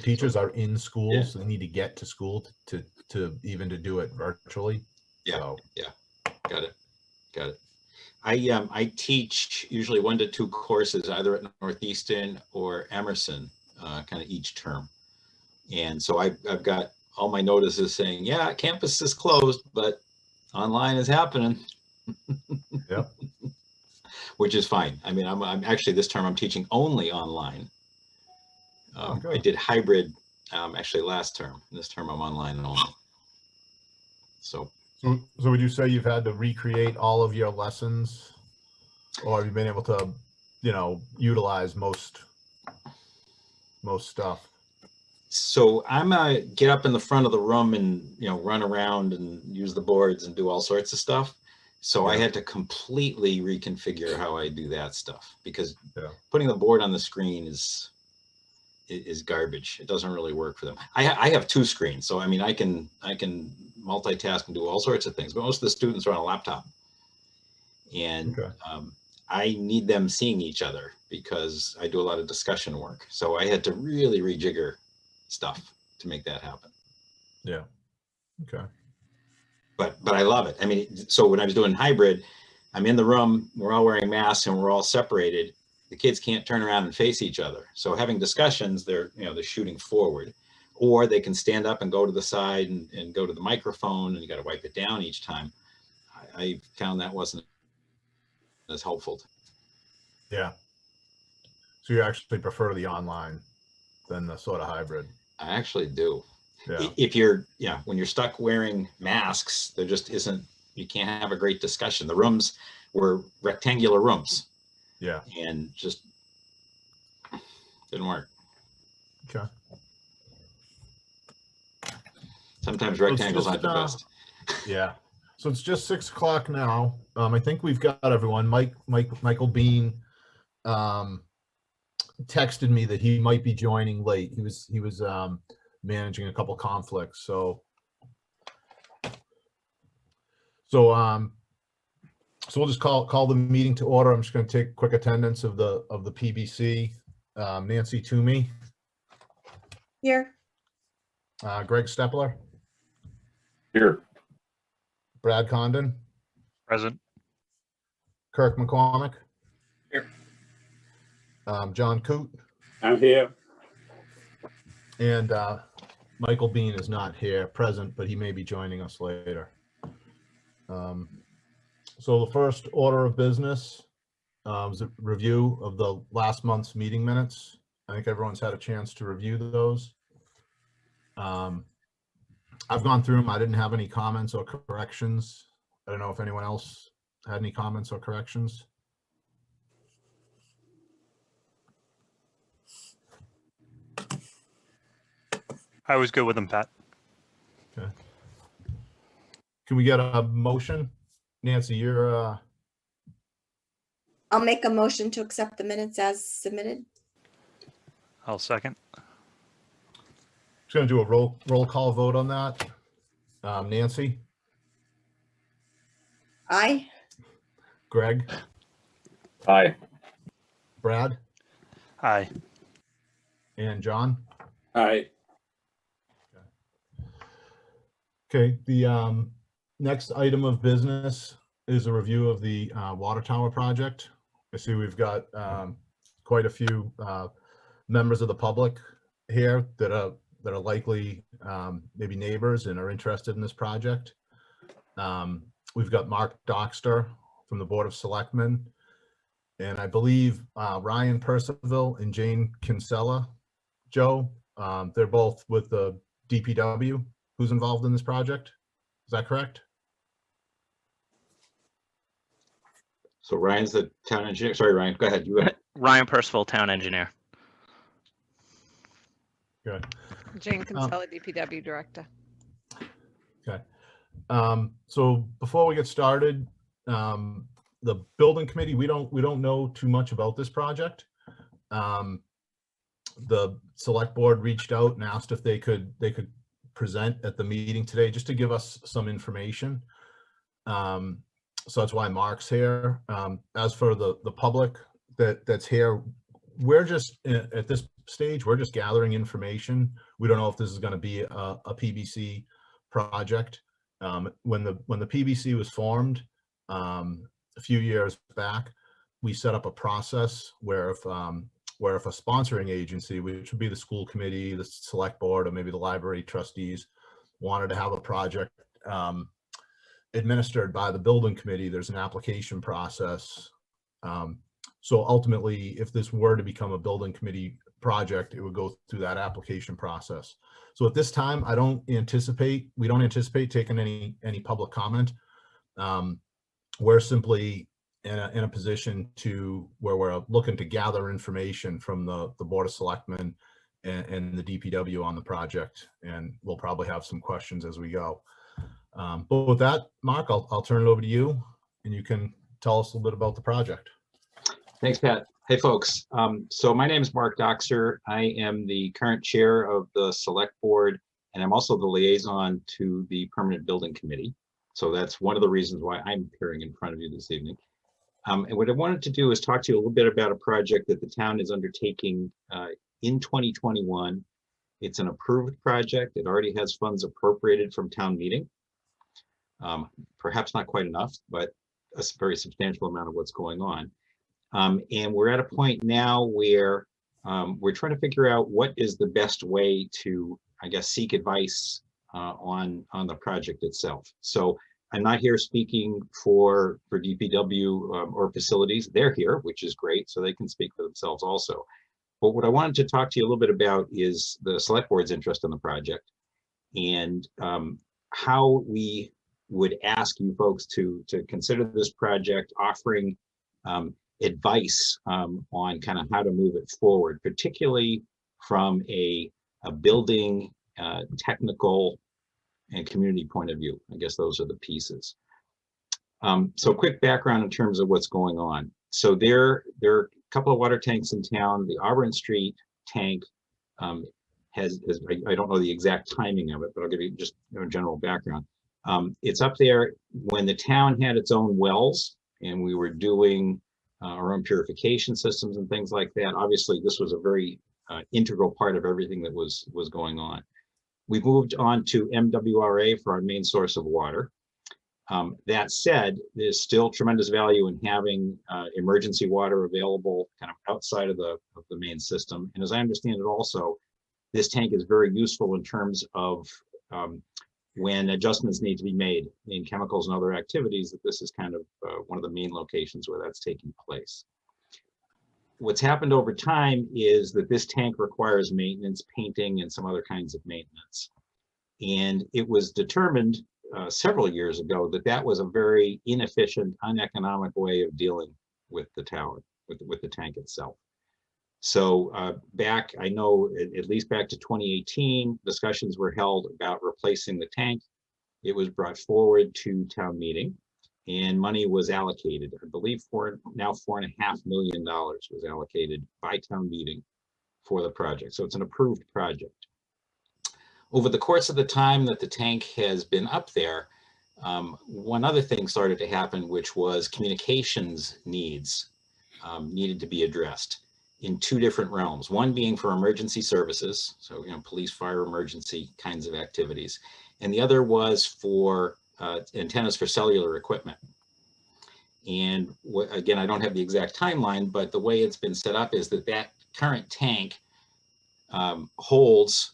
teachers are in school, Yeah. so they need to get to school to even to do it virtually. Yeah, So. yeah, got it. I teach usually 1 to 2 courses either at Northeastern or Emerson, kind of each term. And so I've got all my notices saying, yeah, campus is closed, but online is happening. Yep. Which is fine. I mean, I'm actually this term I'm teaching only online. I did hybrid actually last term. This term I'm online only. So would you say you've had to recreate all of your lessons, or have you been able to, you know, utilize most stuff? So I'm a get up in the front of the room and, you know, run around and use the boards and do all sorts of stuff. So I had to completely reconfigure how I do that stuff, because putting the board on the screen is garbage. It doesn't really work for them. I have 2 screens, so I mean I can multitask and do all sorts of things, but most of the students are on a laptop, and I need them seeing each other because I do a lot of discussion work. So I had to really rejigger stuff to make that happen. Yeah. Okay. But I love it. I mean, so when I was doing hybrid, I'm in the room, we're all wearing masks and we're all separated. The kids can't turn around and face each other. So having discussions, they're shooting forward, or they can stand up and go to the side and go to the microphone, and you got to wipe it down each time. I found that wasn't as helpful. Yeah. So you actually prefer the online than the sort of hybrid? I actually do. Yeah. If you're, when you're stuck wearing masks, there just isn't, you can't have a great discussion. The rooms were rectangular rooms. Yeah. And just didn't work. Okay. Sometimes rectangles aren't the best. Yeah. So it's just 6 o'clock now. I think we've got everyone. Michael Bean texted me that he might be joining late. He was managing a couple conflicts. So we'll just call the meeting to order. I'm just going to take quick attendance of the PBC. Nancy Toomey. Here. Greg Stepler. Here. Brad Condon. Present. Kirk McCormick. Here. John Coote. I'm here. And Michael Bean is not here present, but he may be joining us later. So the first order of business was a review of the last month's meeting minutes. I think everyone's had a chance to review those. I've gone through them. I didn't have any comments or corrections. I don't know if anyone else had any comments or corrections. I was good with them, Pat. Okay. Can we get a motion? Nancy, you're I'll make a motion to accept the minutes as submitted. I'll second. just going to do a roll call vote on that. Nancy, Aye. Greg, Aye. Brad, Aye. and John. Aye. Okay, the next item of business is a review of the water tower project. I see we've got quite a few members of the public here that are likely maybe neighbors and are interested in this project. We've got Mark Dockster from the Board of Selectmen, and I believe Ryan Percival and Jane Kinsella. Joe, they're both with the DPW. Who's involved in this project? Is that correct? So Ryan's the town engineer. Sorry, Ryan, go ahead. You go ahead. Ryan Percival, town engineer. Good. Jane Kinsella, DPW director. Okay. So before we get started, the building committee, we don't know too much about this project. The select board reached out and asked if they could present at the meeting today just to give us some information. So that's why Mark's here. As for the public that's here, we're just at this stage, we're just gathering information. We don't know if this is going to be a PBC project. When the PBC was formed a few years back, we set up a process where if a sponsoring agency, which would be the school committee, the select board, or maybe the library trustees, wanted to have a project administered by the building committee, there's an application process. So ultimately, if this were to become a building committee project, it would go through that application process. So at this time, we don't anticipate taking any public comment. We're simply in a position where we're looking to gather information from the Board of Selectmen and the DPW on the project, and we'll probably have some questions as we go. But with that, Mark, I'll turn it over to you, and you can tell us a little bit about the project. Thanks, Pat. Hey, folks. So my name is Mark Doxer. I am the current chair of the Select Board, and I'm also the liaison to the Permanent Building Committee. So that's one of the reasons why I'm appearing in front of you this evening. And what I wanted to do is talk to you a little bit about a project that the town is undertaking in 2021. It's an approved project. It already has funds appropriated from town meeting. Perhaps not quite enough, but a very substantial amount of what's going on. And we're at a point now where we're trying to figure out what is the best way to, I guess, seek advice on the project itself. So I'm not here speaking for DPW or facilities. They're here, which is great, so they can speak for themselves also. But what I wanted to talk to you a little bit about is the Select Board's interest in the project, and how we would ask you folks to consider this project, offering advice on kind of how to move it forward, particularly from a building, technical, and community point of view. I guess those are the pieces. So quick background in terms of what's going on. So there are a couple of water tanks in town. The Auburn Street tank has I don't know the exact timing of it, but I'll give you just a general background. It's up there when the town had its own wells, and we were doing our own purification systems and things like that. Obviously, this was a very integral part of everything that was going on. We've moved on to MWRA for our main source of water. That said, there's still tremendous value in having emergency water available kind of outside of the main system. And as I understand it also, this tank is very useful in terms of when adjustments need to be made in chemicals and other activities, that this is kind of one of the main locations where that's taking place. What's happened over time is that this tank requires maintenance, painting, and some other kinds of maintenance. And it was determined several years ago that that was a very inefficient, uneconomic way of dealing with the tower, with the tank itself. So I know at least back to 2018, discussions were held about replacing the tank. It was brought forward to town meeting, and money was allocated. I believe now $4.5 million was allocated by town meeting for the project. So it's an approved project. Over the course of the time that the tank has been up there, one other thing started to happen, which was communications needs needed to be addressed in two different realms. One being for emergency services, so police, fire, emergency kinds of activities, and the other was for antennas for cellular equipment. And again, I don't have the exact timeline, but the way it's been set up is that current tank holds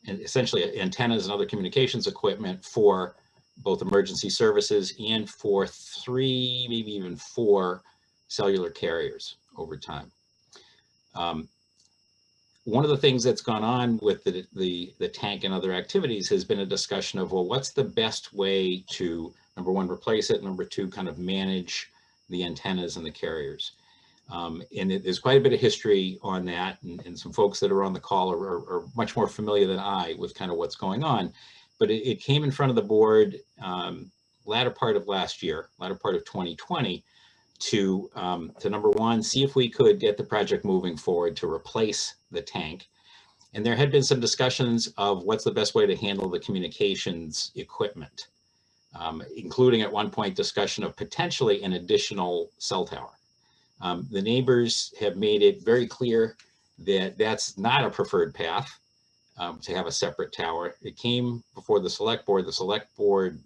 essentially antennas and other communications equipment for both emergency services and for 3, maybe even 4 cellular carriers over time. One of the things that's gone on with the tank and other activities has been a discussion of, well, what's the best way to, number one, replace it, number two, kind of manage the antennas and the carriers. And there's quite a bit of history on that, and some folks that are on the call are much more familiar than I with kind of what's going on. But it came in front of the board latter part of last year, latter part of 2020, to number one, see if we could get the project moving forward to replace the tank. And there had been some discussions of what's the best way to handle the communications equipment, including at one point discussion of potentially an additional cell tower. The neighbors have made it very clear that that's not a preferred path, to have a separate tower. It came before the select board. The select board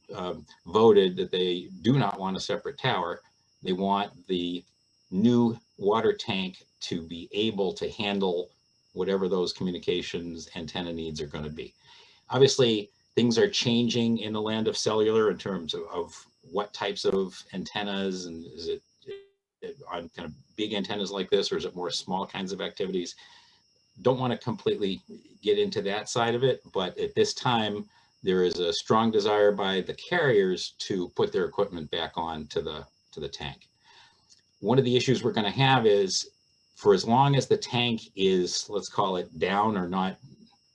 voted that they do not want a separate tower. They want the new water tank to be able to handle whatever those communications antenna needs are going to be. Obviously, things are changing in the land of cellular in terms of what types of antennas, and is it on kind of big antennas like this, or is it more small kinds of activities? Don't want to completely get into that side of it, but at this time, there is a strong desire by the carriers to put their equipment back on to the tank. One of the issues we're going to have is, for as long as the tank is, let's call it down or not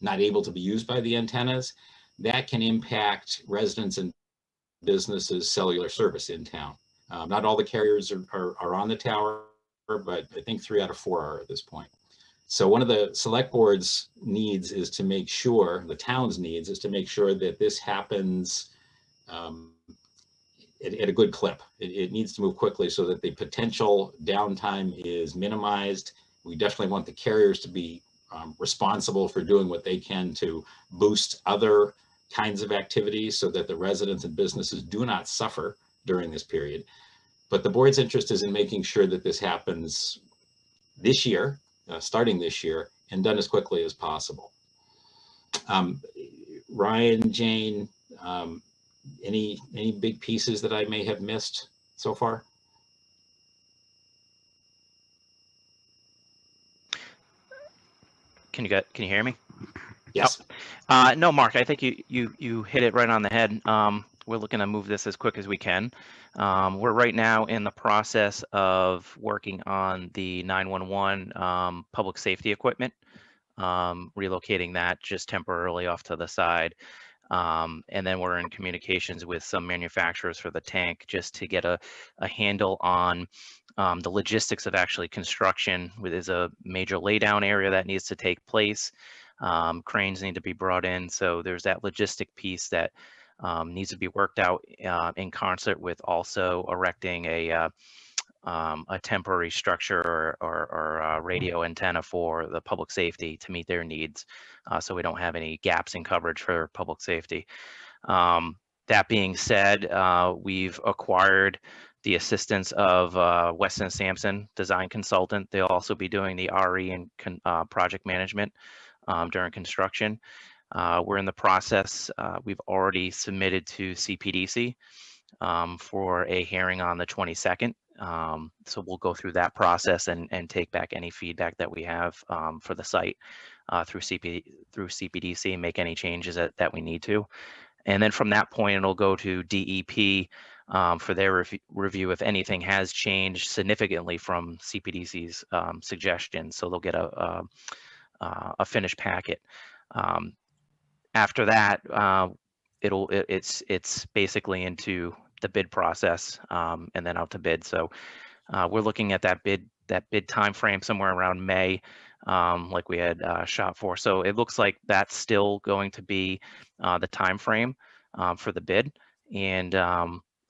able to be used by the antennas, that can impact residents and businesses' cellular service in town. Not all the carriers are on the tower, but I think 3 out of 4 are at this point. So one of the select board's needs is to make sure, the town's needs is to make sure that this happens at a good clip. It needs to move quickly so that the potential downtime is minimized. We definitely want the carriers to be responsible for doing what they can to boost other kinds of activities so that the residents and businesses do not suffer during this period. But the board's interest is in making sure that this happens this year, starting this year, and done as quickly as possible. Ryan, Jane, any big pieces that I may have missed so far? Can you hear me? Yes. No, Mark, I think you hit it right on the head. We're looking to move this as quick as we can. We're right now in the process of working on the 911 public safety equipment, relocating that just temporarily off to the side. And then we're in communications with some manufacturers for the tank just to get a handle on the logistics of actually construction. There's a major laydown area that needs to take place. Cranes need to be brought in. So there's that logistic piece that needs to be worked out in concert with also erecting a temporary structure or radio antenna for the public safety to meet their needs, so we don't have any gaps in coverage for public safety. That being said, we've acquired the assistance of Weston Sampson design consultant. They'll also be doing the RE and project management during construction. We're in the process. We've already submitted to CPDC for a hearing on the 22nd. So we'll go through that process and take back any feedback that we have for the site through CPDC and make any changes that we need to. And then from that point, it'll go to DEP for their review if anything has changed significantly from CPDC's suggestions. So they'll get a finished packet. After that, it's basically into the bid process and then out to bid. So we're looking at that bid time frame somewhere around May, like we had shot for. So it looks like that's still going to be the time frame for the bid. And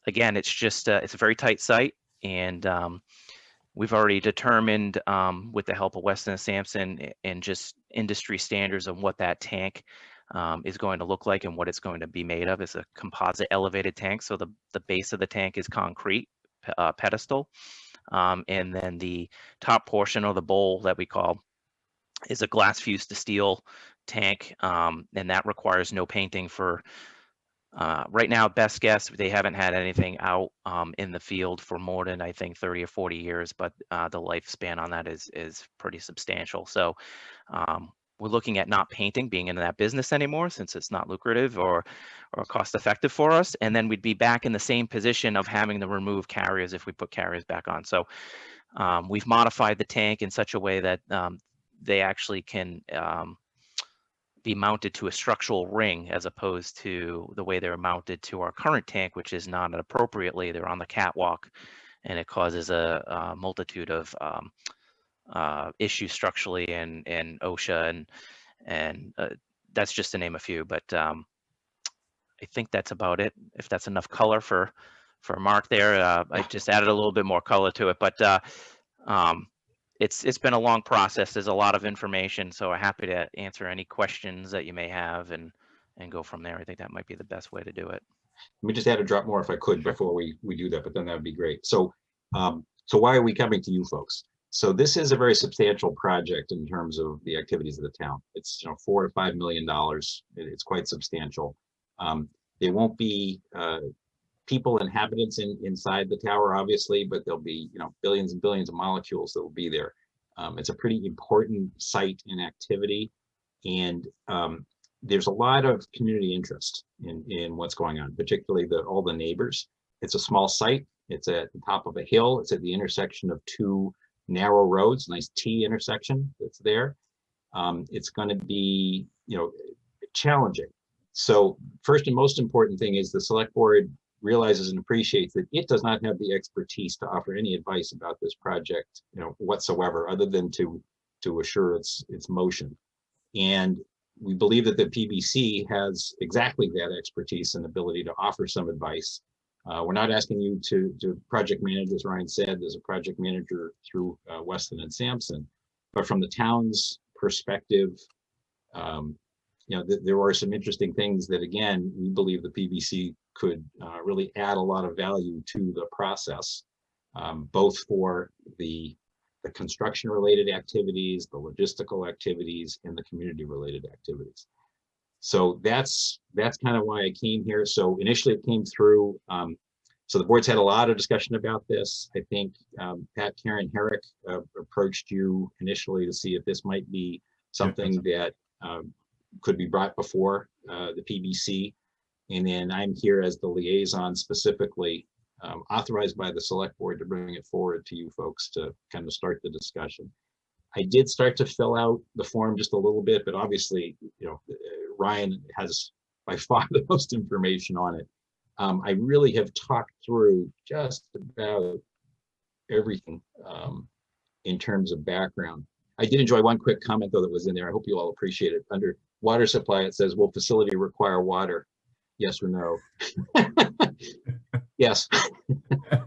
again, it's just it's a very tight site, and we've already determined with the help of Weston & Sampson and just industry standards of what that tank is going to look like and what it's going to be made of. It's a composite elevated tank. So the base of the tank is concrete pedestal. And then the top portion of the bowl that we call is a glass fused to steel tank. And that requires no painting for right now, best guess, they haven't had anything out in the field for more than, I think, 30 or 40 years, but the lifespan on that is pretty substantial. So we're looking at not painting, being in that business anymore, since it's not lucrative or cost effective for us. And then we'd be back in the same position of having to remove carriers if we put carriers back on. So we've modified the tank in such a way that they actually can be mounted to a structural ring as opposed to the way they're mounted to our current tank, which is not appropriately. They're on the catwalk, and it causes a multitude of issues structurally and OSHA and that's just to name a few. But I think that's about it. If that's enough color for Mark there, I just added a little bit more color to it. But It's been a long process. There's a lot of information, so I'm happy to answer any questions that you may have and go from there. I think that might be the best way to do it. Let me just add a drop more if I could before we do that, but then that would be great. So, so why are we coming to you folks? So this is a very substantial project in terms of the activities of the town. It's $4 to $5 million. It's quite substantial. There won't be people, inhabitants inside the tower, obviously, but there'll be billions and billions of molecules that will be there. It's a pretty important site and activity, and there's a lot of community interest in what's going on, particularly all the neighbors. It's a small site. It's at the top of a hill. It's at the intersection of two narrow roads, nice T intersection that's there. It's going to be, challenging. So first and most important thing is the select board realizes and appreciates that it does not have the expertise to offer any advice about this project, whatsoever, other than to assure its motion. And we believe that the PBC has exactly that expertise and ability to offer some advice. We're not asking you to project manage, as Ryan said. There's a project manager through Weston and Sampson, but from the town's perspective, there are some interesting things that, again, we believe the PBC could really add a lot of value to the process, both for the construction related activities, the logistical activities, and the community related activities. So that's kind of why I came here. So initially it came through, so the board's had a lot of discussion about this. I think Pat Karen Herrick approached you initially to see if this might be something that could be brought before the PBC. And then I'm here as the liaison, specifically authorized by the select board to bring it forward to you folks to kind of start the discussion. I did start to fill out the form just a little bit, but obviously, Ryan has by far the most information on it. I really have talked through just about everything in terms of background. I did enjoy one quick comment though that was in there. I hope you all appreciate it. Under water supply, it says, will facility require water? Yes or no? Yes. Yeah,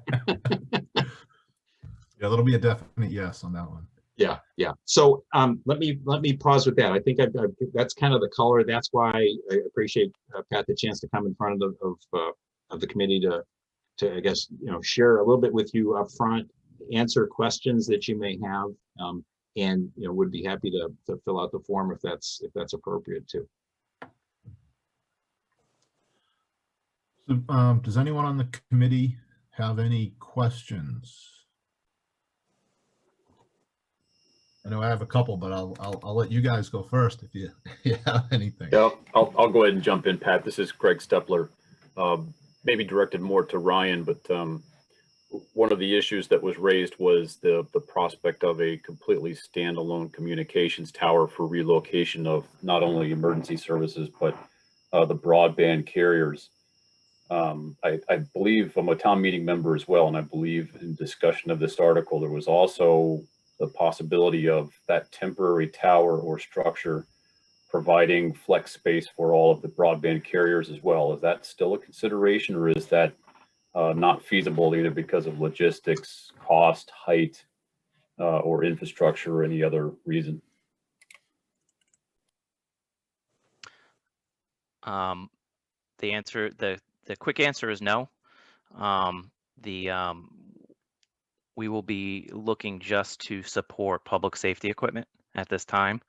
that'll be a definite yes on that one. Yeah. So let me pause with that. I think that's kind of the color. That's why I appreciate Pat the chance to come in front of the committee to I guess share a little bit with you up front, answer questions that you may have, and would be happy to fill out the form if that's appropriate too. So, does anyone on the committee have any questions? I know I have a couple, but I'll let you guys go first if you have anything. Yeah, I'll go ahead and jump in, Pat. This is Greg Stepler. Maybe directed more to Ryan, but one of the issues that was raised was the prospect of a completely standalone communications tower for relocation of not only emergency services, but the broadband carriers. I believe I'm a town meeting member as well, and I believe in discussion of this article, there was also the possibility of that temporary tower or structure providing flex space for all of the broadband carriers as well. Is that still a consideration, or is that not feasible either because of logistics, cost, height, or infrastructure, or any other reason? The quick answer is no. We will be looking just to support public safety equipment at this time,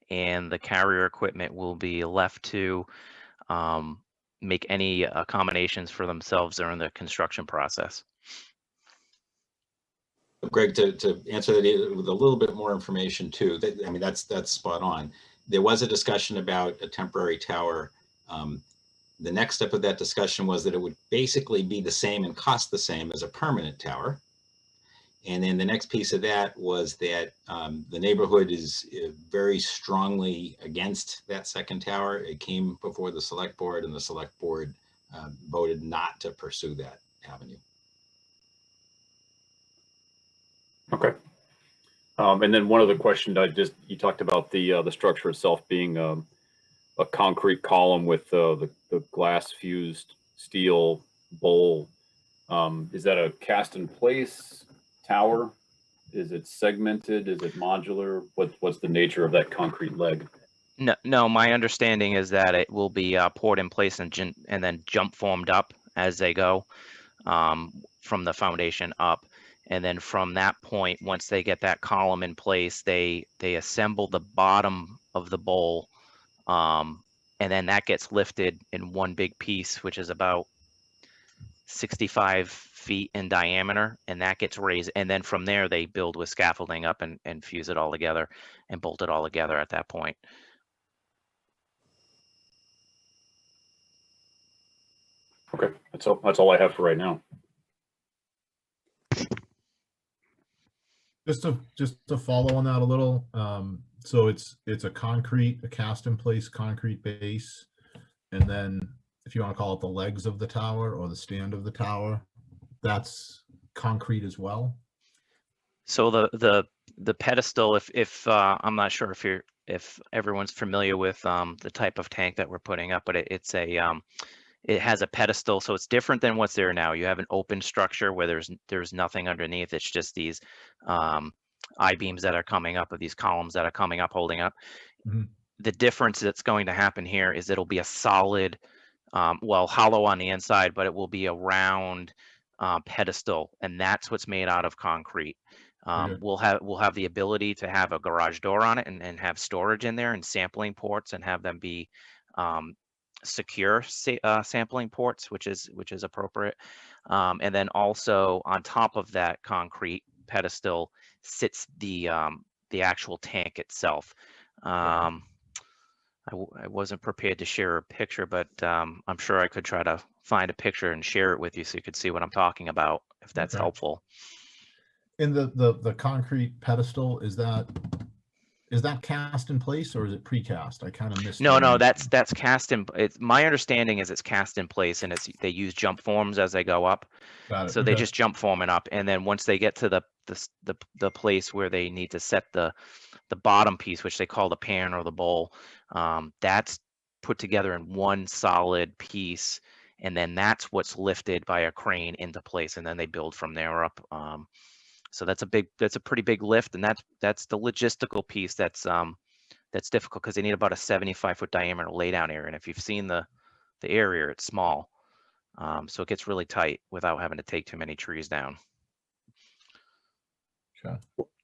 and the carrier equipment will be left to make any accommodations for themselves during the construction process. Greg, to answer that with a little bit more information too, I mean, that's spot on. There was a discussion about a temporary tower. The next step of that discussion was that it would basically be the same and cost the same as a permanent tower. And then the next piece of that was that the neighborhood is very strongly against that second tower. It came before the select board, and the select board voted not to pursue that avenue. Okay. And then one other question, you talked about the structure itself being a concrete column with the glass fused steel bowl. Is that a cast in place tower? Is it segmented? Is it modular? What's the nature of that concrete leg? No, my understanding is that it will be poured in place and then jump formed up as they go from the foundation up. And then from that point, once they get that column in place, they assemble the bottom of the bowl. And then that gets lifted in one big piece, which is about 65 feet in diameter, and that gets raised. And then from there, they build with scaffolding up and fuse it all together and bolt it all together at that point. Okay, that's all I have for right now. Just to follow on that a little, so it's a cast in place concrete base, and then if you want to call it the legs of the tower or the stand of the tower, that's concrete as well. So the pedestal, if I'm not sure if everyone's familiar with the type of tank that we're putting up, but it has a pedestal, so it's different than what's there now. You have an open structure where there's nothing underneath. It's just these I-beams that are coming up, or these columns that are coming up, holding up. Mhm. The difference that's going to happen here is it'll be a solid, well, hollow on the inside, but it will be a round pedestal, and that's what's made out of concrete. Okay. We'll have the ability to have a garage door on it and have storage in there and sampling ports, and have them be secure sampling ports, which is appropriate. And then also on top of that concrete pedestal sits the actual tank itself. I wasn't prepared to share a picture, but I'm sure I could try to find a picture and share it with you so you could see what I'm talking about, if that's Okay. helpful. And the concrete pedestal, is that cast in place or is it precast? I kind of missed. No, that's cast in. My understanding is it's cast in place, and they use jump forms as they go up. Got it. So they Okay. just jump form it up, and then once they get to the place where they need to set the bottom piece, which they call the pan or the bowl, that's put together in one solid piece, and then that's what's lifted by a crane into place, and then they build from there up. So that's a pretty big lift, and that's the logistical piece that's difficult, because they need about a 75-foot diameter laydown area, and if you've seen the area, it's small, so it gets really tight without having to take too many trees down. Okay.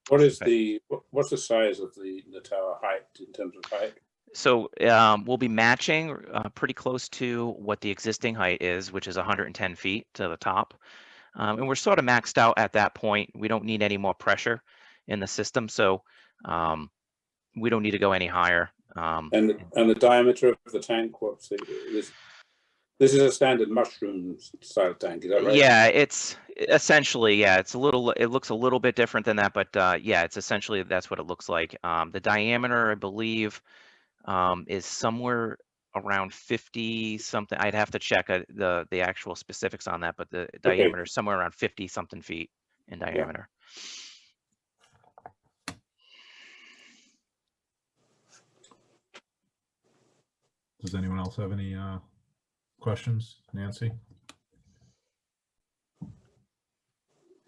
What's the size of the tower height in terms of height? So we'll be matching pretty close to what the existing height is, which is 110 feet to the top. And we're sort of maxed out at that point. We don't need any more pressure in the system, so we don't need to go any higher. And the diameter of the tank, this is a standard mushroom style tank, is that right? Yeah, it's essentially, it looks a little bit different than that, but yeah, it's essentially, that's what it looks like. The diameter, I believe, is somewhere around 50 something. I'd have to check the actual specifics on that, but the diameter is somewhere around 50 something feet in diameter. Does anyone else have any questions, Nancy?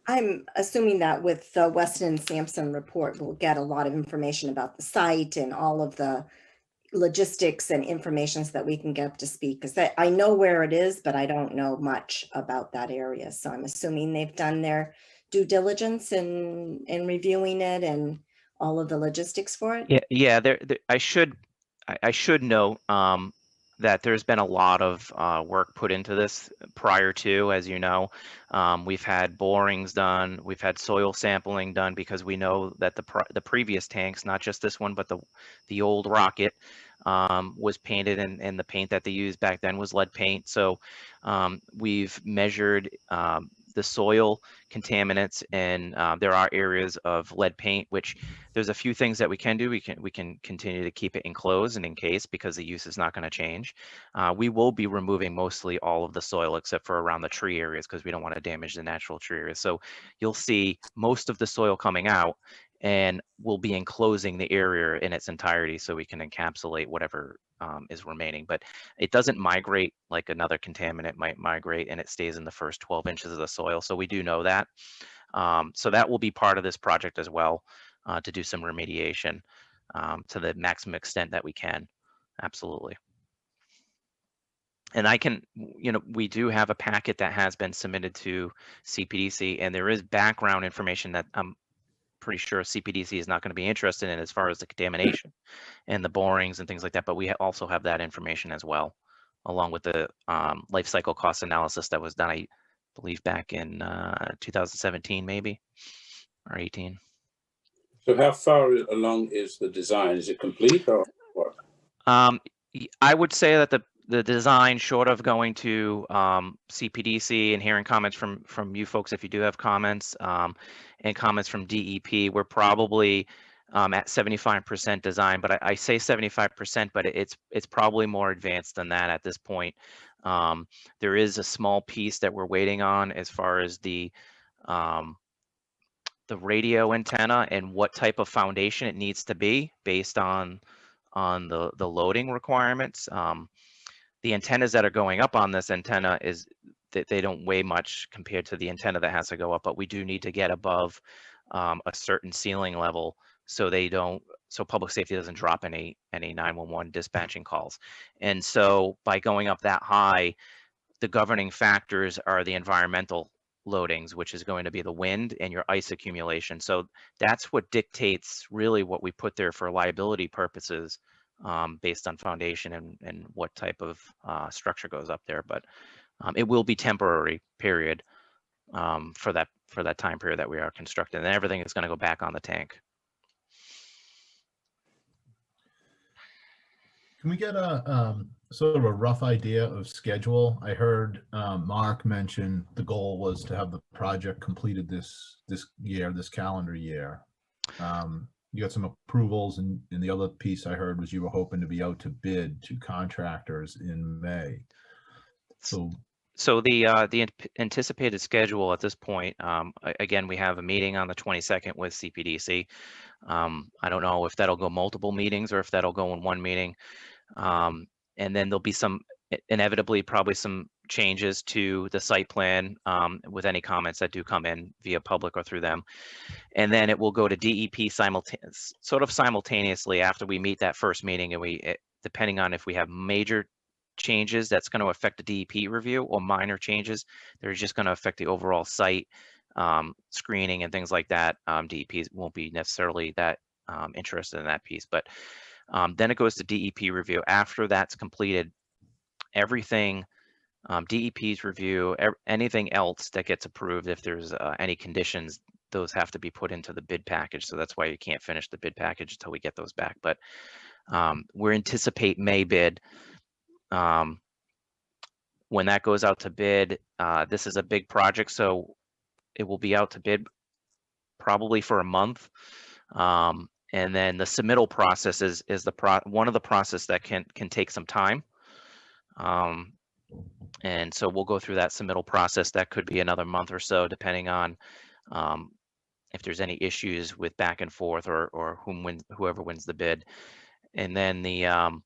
I'm assuming that with the Weston and Sampson report, we'll get a lot of information about the site and all of the logistics and information so that we can get up to speed, because I know where it is, but I don't know much about that area. So I'm assuming they've done their due diligence in reviewing it and all of the logistics for it. Yeah. I should note that there's been a lot of work put into this prior to, as you know. We've had borings done, we've had soil sampling done, because we know that the previous tanks, not just this one, but the old Rocket, was painted, and the paint that they used back then was lead paint. So we've measured the soil contaminants, and there are areas of lead paint, which there's a few things that we can do. We can continue to keep it enclosed and encased, because the use is not going to change. We will be removing mostly all of the soil except for around the tree areas, because we don't want to damage the natural tree areas. So you'll see most of the soil coming out, and we'll be enclosing the area in its entirety so we can encapsulate whatever is remaining. But it doesn't migrate like another contaminant might migrate, and it stays in the first 12 inches of the soil. So we do know that. So that will be part of this project as well, to do some remediation to the maximum extent that we can. Absolutely. And I can, we do have a packet that has been submitted to CPDC, and there is background information that I'm pretty sure CPDC is not going to be interested in as far as the contamination and the borings and things like that. But we also have that information as well, along with the life cycle cost analysis that was done, I believe, back in 2017, maybe, or 18. So how far along is the design? Is it complete or what? I would say that the design, short of going to CPDC and hearing comments from you folks, if you do have comments, and comments from DEP, we're probably at 75% design. But I say 75%, but it's probably more advanced than that at this point. There is a small piece that we're waiting on as far as the radio antenna and what type of foundation it needs to be based on the loading requirements. The antennas that are going up on this antenna is that they don't weigh much compared to the antenna that has to go up, but we do need to get above a certain ceiling level so public safety doesn't drop any 911 dispatching calls. And so by going up that high, the governing factors are the environmental loadings, which is going to be the wind and your ice accumulation. So that's what dictates really what we put there for liability purposes, based on foundation and what type of structure goes up there. But it will be temporary period for that time period that we are constructing, and everything is going to go back on the tank. Can we get a sort of a rough idea of schedule? I heard Mark mention the goal was to have the project completed this calendar year. You got some approvals, and the other piece I heard was you were hoping to be out to bid to contractors in May. So the anticipated schedule at this point, again, we have a meeting on the 22nd with CPDC. I don't know if that'll go multiple meetings or if that'll go in one meeting. And then there'll be inevitably probably some changes to the site plan with any comments that do come in via public or through them. And then it will go to DEP simultaneously after we meet that first meeting. And depending on if we have major changes that's going to affect the DEP review or minor changes, they're just going to affect the overall site screening and things like that. DEP won't be necessarily that interested in that piece, but then it goes to DEP review. After that's completed, everything, DEP's review, anything else that gets approved, if there's any conditions, those have to be put into the bid package. So that's why you can't finish the bid package until we get those back. But we anticipate May bid. When that goes out to bid, this is a big project, so it will be out to bid probably for a month. And then the submittal process is one of the process that can take some time. And so we'll go through that submittal process. That could be another month or so, depending on if there's any issues with back and forth or whoever wins the bid. And then the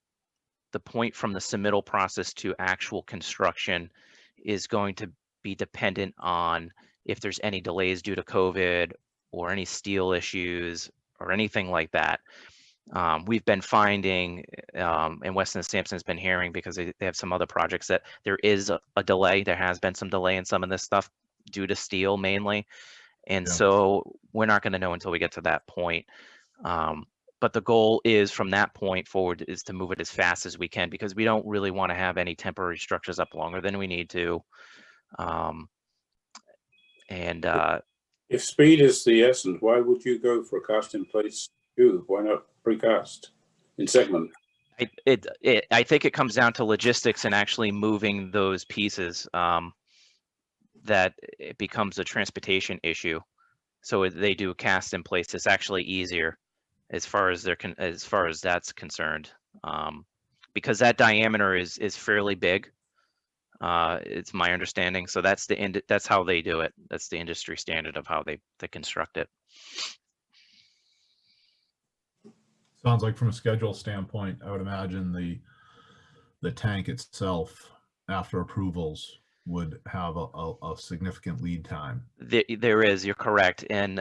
point from the submittal process to actual construction is going to be dependent on if there's any delays due to COVID or any steel issues or anything like that. We've been finding, and Weston and Sampson's been hearing, because they have some other projects, that there is a delay. There has been some delay in some of this stuff due to steel mainly. And so we're not going to know until we get to that point. But the goal is, from that point forward, is to move it as fast as we can, because we don't really want to have any temporary structures up longer than we need to. If speed is the essence, why would you go for a cast-in-place tube? Why not precast in segment? I think it comes down to logistics and actually moving those pieces, that it becomes a transportation issue. So they do cast in place. It's actually easier as far as that's concerned, because that diameter is fairly big. It's my understanding. So that's how they do it. That's the industry standard of how they construct it. sounds like from a schedule standpoint, I would imagine the tank itself, after approvals, would have a significant lead time. There is, you're correct. And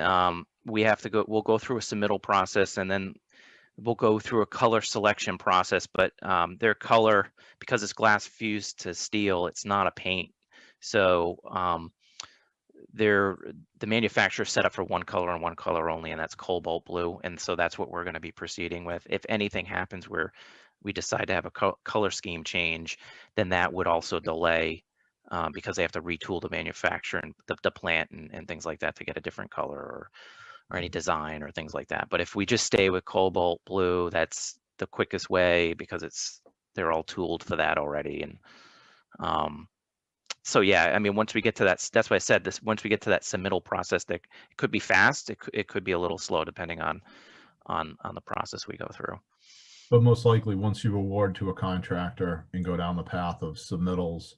we'll go through a submittal process, and then we'll go through a color selection process, but their color, because it's glass fused to steel, it's not a paint. So the manufacturer set up for one color and one color only, and that's cobalt blue. And so that's what we're going to be proceeding with. If anything happens where we decide to have a color scheme change, then that would also delay because they have to retool the manufacturer and the plant and things like that to get a different color or any design or things like that. But if we just stay with cobalt blue, that's the quickest way because they're all tooled for that already. And so yeah, I mean, once we get to that, that's why I said this. Once we get to that submittal process, that it could be fast. It could be a little slow depending on the process we go through. But most likely, once you award to a contractor and go down the path of submittals,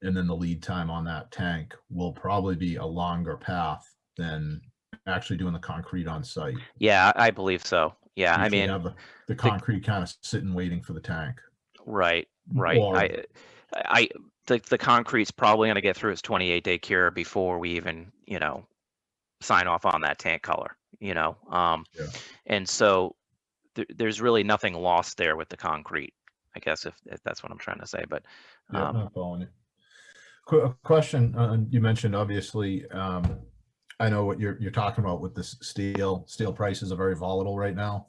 and then the lead time on that tank will probably be a longer path than actually doing the concrete on site. Yeah, I believe so. Yeah, I mean, have the concrete kind of sitting waiting for the tank. Right. Or, The concrete's probably going to get through its 28-day cure before we even, sign off on that tank color, Yeah. And so there's really nothing lost there with the concrete, I guess, if that's what I'm trying to say. But yeah, not following you. Question, you mentioned obviously, I know what you're talking about with the steel prices are very volatile right now.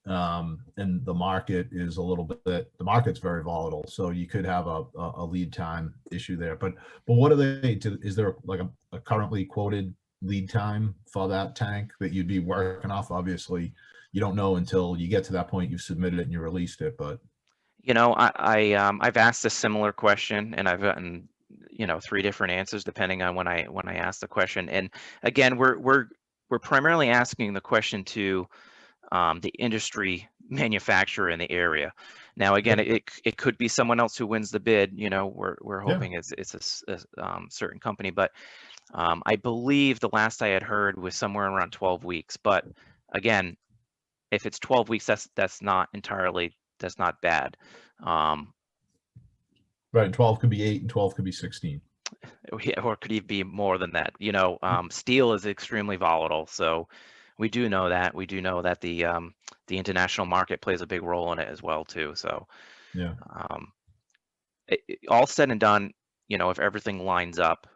And the market is the market's very volatile. So you could have a lead time issue there, but what is there like a currently quoted lead time for that tank that you'd be working off? Obviously you don't know until you get to that point, you've submitted it and you released it, but. I've asked a similar question and I've gotten, 3 different answers depending on when I ask the question. And again, we're primarily asking the question to the industry manufacturer in the area. Now, again, it could be someone else who wins the bid. We're hoping it's a certain company, but I believe the last I had heard was somewhere around 12 weeks. But again, if it's 12 weeks, that's not bad. Right, 12 could be 8 and 12 could be 16. Or could even be more than that. Steel is extremely volatile, so we do know that. We do know that the international market plays a big role in it as well too. So yeah, all said and done, if everything lines up,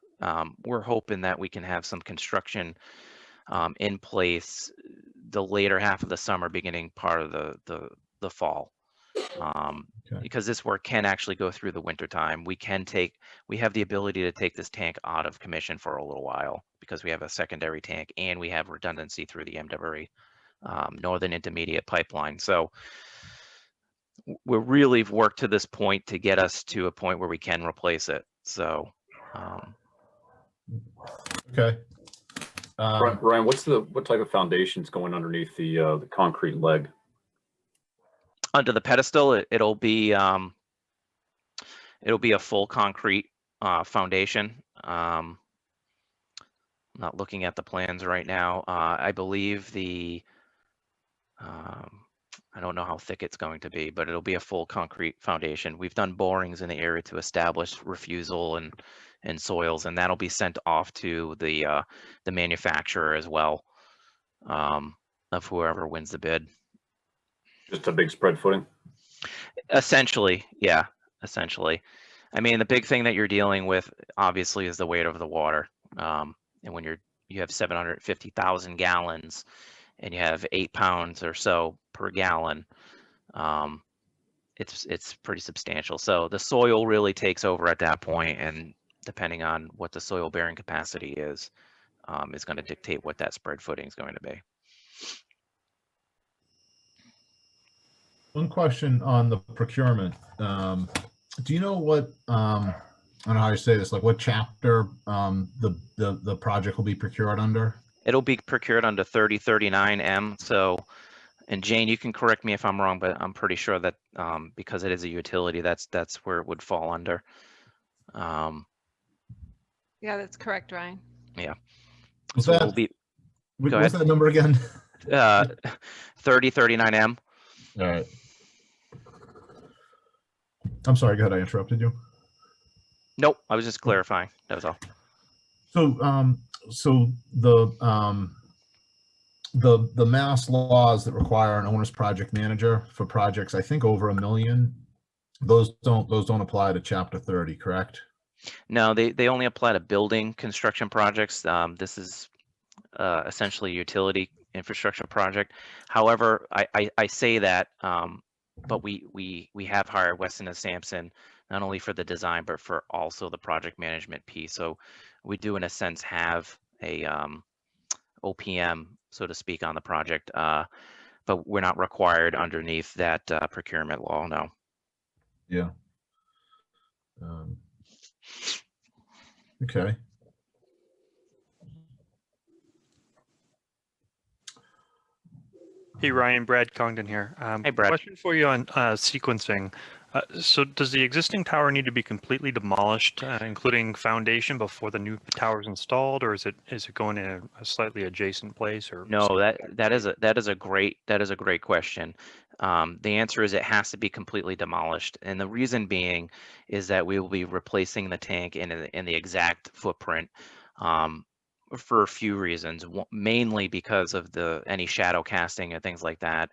we're hoping that we can have some construction in place the later half of the summer, beginning part of the fall. Because this work can actually go through the winter time. We have the ability to take this tank out of commission for a little while because we have a secondary tank and we have redundancy through the MWRE Northern Intermediate pipeline. So we're really worked to this point to get us to a point where we can replace it. So okay. Ryan, what type of foundation's going underneath the concrete leg? Under the pedestal, it'll be a full concrete foundation. I'm not looking at the plans right now. I believe I don't know how thick it's going to be, but it'll be a full concrete foundation. We've done borings in the area to establish refusal and soils, and that'll be sent off to the manufacturer as well, of whoever wins the bid. Just a big spread footing? Essentially, yeah, essentially. I mean, the big thing that you're dealing with, obviously, is the weight of the water. And when you have 750,000 gallons and you have 8 pounds or so per gallon, it's pretty substantial. So the soil really takes over at that point, and depending on what the soil bearing capacity is going to dictate what that spread footing is going to be. One question on the procurement. Do you know what, I don't know how you say this, like what chapter the project will be procured under? It'll be procured under 3039M. So, and Jane, you can correct me if I'm wrong, but I'm pretty sure that because it is a utility, that's where it would fall under. Yeah, that's correct, Ryan. Yeah. Was So that, we'll be, what's that number again? 3039M. All right. I'm sorry, go ahead, I interrupted you. Nope, I was just clarifying. That was all. So the mass laws that require an owner's project manager for projects, I think over $1 million, those don't apply to Chapter 30, correct? No, they only apply to building construction projects. This is essentially a utility infrastructure project. However, I say that, but we have hired Weston and Sampson not only for the design but for also the project management piece. So we do, in a sense, have a OPM, so to speak, on the project, but we're not required underneath that procurement law. No. Yeah. Okay. Hey, Ryan, Brad Congdon here. Hey, Brad. Question for you on sequencing. So does the existing tower need to be completely demolished, including foundation, before the new tower is installed, or is it going in a slightly adjacent place? Or No, that is a great question. The answer is it has to be completely demolished, and the reason being is that we will be replacing the tank in the exact footprint, for a few reasons. Mainly because of any shadow casting and things like that.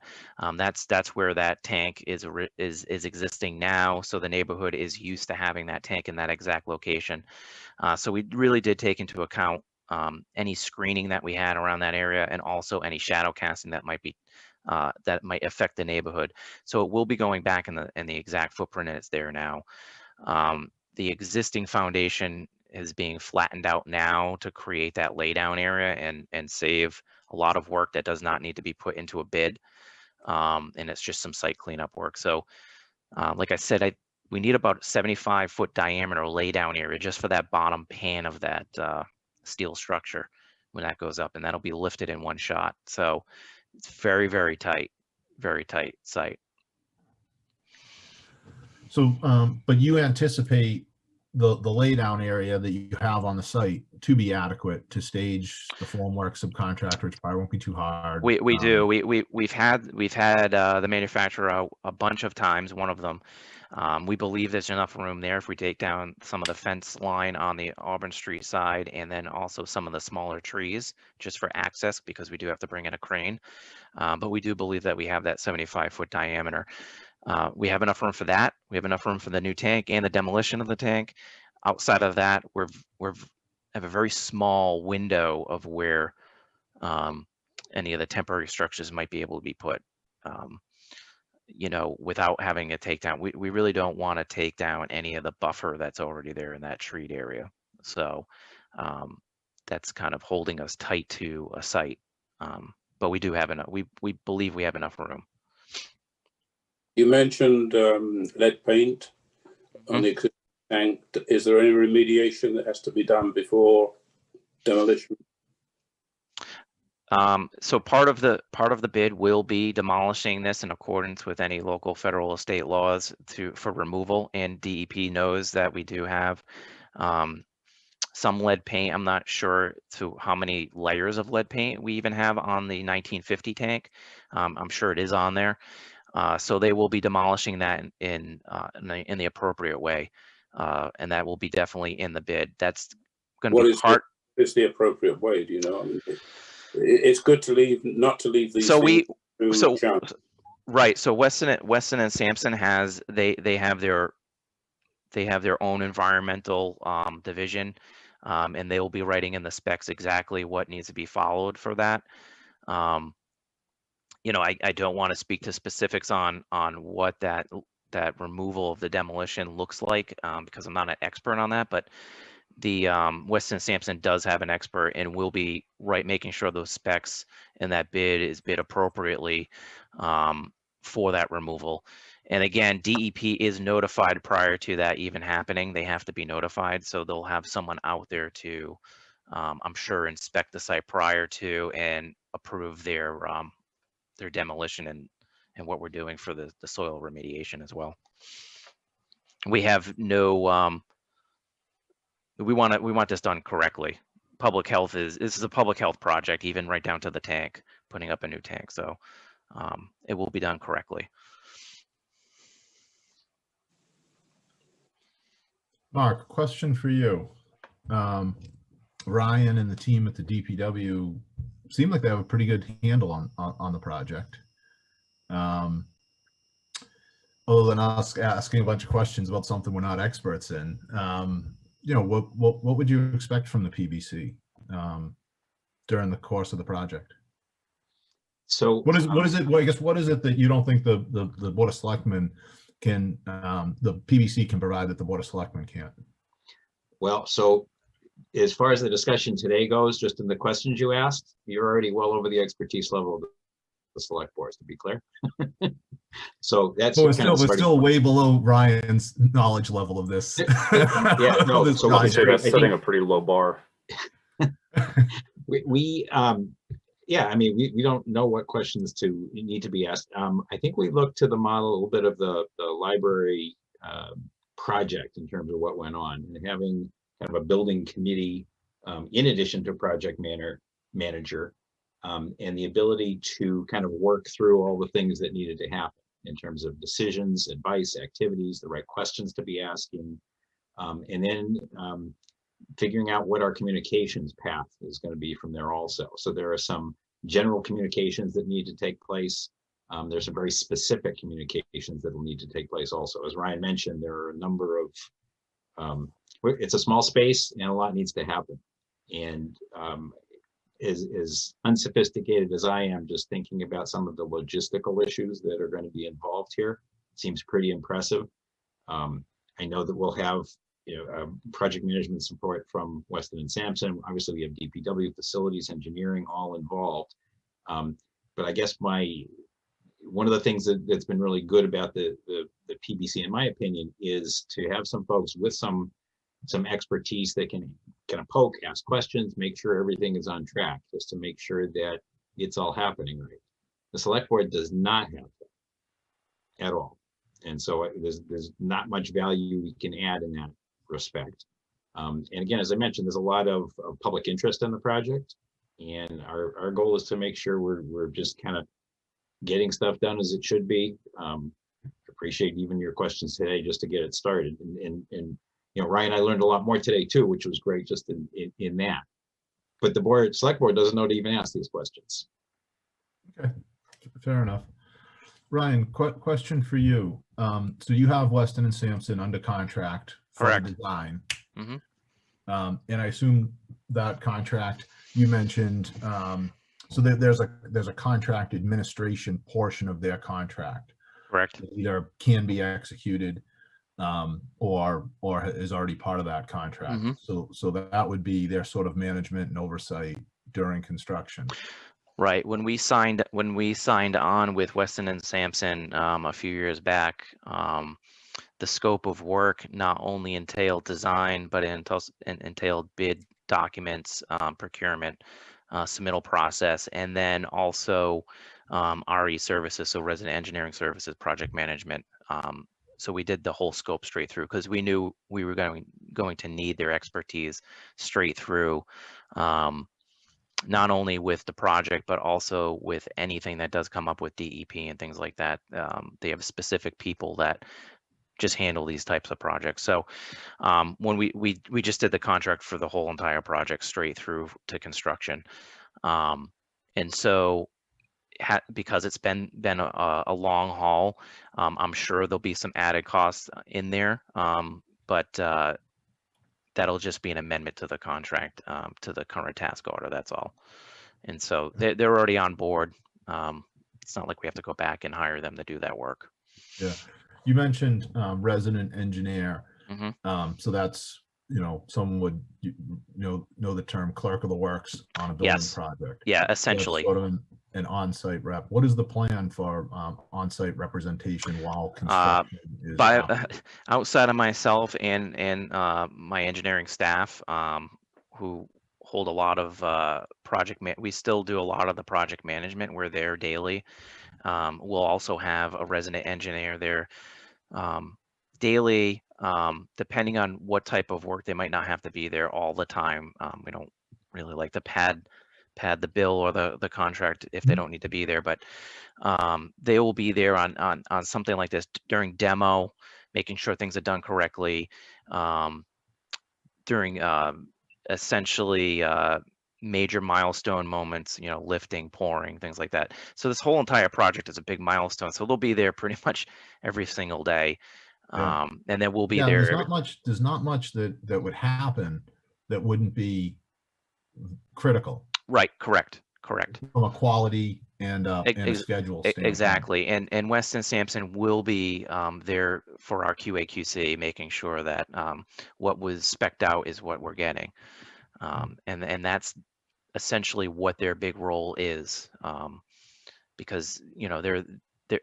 That's where that tank is existing now. So the neighborhood is used to having that tank in that exact location. So we really did take into account any screening that we had around that area, and also any shadow casting that might affect the neighborhood. So it will be going back in the exact footprint, and it's there now. The existing foundation is being flattened out now to create that laydown area and save a lot of work that does not need to be put into a bid. And it's just some site cleanup work. So like I said, we need about 75-foot diameter laydown area just for that bottom pan of that steel structure when that goes up, and that'll be lifted in one shot. So it's very, very tight site. So, but you anticipate the laydown area that you have on the site to be adequate to stage the formwork subcontractor, which probably won't be too hard. We do. We've had the manufacturer out a bunch of times. One of them, we believe there's enough room there if we take down some of the fence line on the Auburn Street side, and then also some of the smaller trees just for access, because we do have to bring in a crane. But we do believe that we have that 75-foot diameter. We have enough room for that. We have enough room for the new tank and the demolition of the tank. Outside of that, we have a very small window of where any of the temporary structures might be able to be put, without having a takedown. We really don't want to take down any of the buffer that's already there in that treat area. So that's kind of holding us tight to a site. But we do have enough. We believe we have enough room. You mentioned lead paint on the existing tank. Is there any remediation that has to be done before demolition? So part of the bid will be demolishing this in accordance with any local, federal, or state laws for removal. And DEP knows that we do have some lead paint. I'm not sure to how many layers of lead paint we even have on the 1950 tank. I'm sure it is on there. So they will be demolishing that in the appropriate way, and that will be definitely in the bid. That's going to be part. What is the appropriate way? Do you know? I mean, it's good to not to leave these. Right. So Weston and Sampson they have their own environmental division, and they will be writing in the specs exactly what needs to be followed for that. I don't want to speak to specifics on what that removal of the demolition looks like, because I'm not an expert on that, but the Weston Sampson does have an expert and will be making sure those specs and that bid is bid appropriately for that removal. And again, DEP is notified prior to that even happening. They have to be notified, so they'll have someone out there to, I'm sure, inspect the site prior to and approve their demolition and what we're doing for the soil remediation as well. We have no. We want this done correctly. Public health this is a public health project, even right down to the tank, putting up a new tank. So it will be done correctly. Mark, question for you. Ryan and the team at the DPW seem like they have a pretty good handle on the project. Other than us asking a bunch of questions about something we're not experts in, you know, what would you expect from the PBC during the course of the project? So what is it? Well, I guess what is it that you don't think the Board of Selectmen can, the PBC can provide that the Board of Selectmen can't? Well, so as far as the discussion today goes, just in the questions you asked, you're already well over the expertise level of the select boards, to be clear. So that's we're still way below Ryan's knowledge level of this. Yeah, no, this so that's setting a pretty low bar. Yeah, I mean, we don't know what questions to need to be asked. I think we looked to the model a little bit of the library project in terms of what went on, and having kind of a building committee in addition to project manager, and the ability to kind of work through all the things that needed to happen in terms of decisions, advice, activities, the right questions to be asking, and then figuring out what our communications path is going to be from there also. So there are some general communications that need to take place. There's some very specific communications that will need to take place also. As Ryan mentioned, there are a number of, it's a small space and a lot needs to happen. And as unsophisticated as I am, just thinking about some of the logistical issues that are going to be involved here, seems pretty impressive. I know that we'll have project management support from Weston and Sampson. Obviously, we have DPW, facilities, engineering, all involved. But I guess one of the things that's been really good about the PBC, in my opinion, is to have some folks with some expertise that can kind of poke, ask questions, make sure everything is on track, just to make sure that it's all happening right. The select board does not have that at all. And so there's not much value we can add in that respect. And again, as I mentioned, there's a lot of public interest in the project, and our goal is to make sure we're just kind of getting stuff done as it should be. Appreciate even your questions today just to get it started. And Ryan, I learned a lot more today too, which was great just in that. But the select board doesn't know to even ask these questions. Okay, fair enough. Ryan, question for you. So you have Weston and Sampson under contract for Correct. design. Mm-hmm. And I assume that contract you mentioned, so there's a contract administration portion of their contract. Correct. That either can be executed or is already part of that contract. Mm-hmm. So that would be their sort of management and oversight during construction. Right. When we signed on with Weston and Sampson a few years back, the scope of work not only entailed design, but it entailed bid documents, procurement, submittal process, and then also RE services, so resident engineering services, project management. So we did the whole scope straight through because we knew we were going to need their expertise straight through. Not only with the project, but also with anything that does come up with DEP and things like that. They have specific people that just handle these types of projects. So when we just did the contract for the whole entire project straight through to construction. And so because it's been a long haul, I'm sure there'll be some added costs in there, but that'll just be an amendment to the contract, to the current task order, that's all. And so they're already on board. It's not like we have to go back and hire them to do that work. Yeah. You mentioned resident engineer. Mm-hmm. So that's, someone would, know the term clerk of the works on a building project. Yeah, essentially. Sort of an on-site rep. What is the plan for on-site representation while construction is outside of myself and my engineering staff, who hold a lot of we still do a lot of the project management. We're there daily. We'll also have a resident engineer there daily, depending on what type of work. They might not have to be there all the time. We don't really like to pad the bill or the contract if they don't need to be there, but they will be there on something like this during demo, making sure things are done correctly during essentially major milestone moments, you know, lifting, pouring, things like that. So this whole entire project is a big milestone. So they'll be there pretty much every single day. Yeah. And then we'll be Yeah, there. there's not much that would happen that wouldn't be critical. Right. Correct. From a quality and a schedule standpoint. Exactly. And Weston Sampson will be there for our QA/QC, making sure that what was spec'd out is what we're getting. And that's essentially what their big role is, because, you know, they're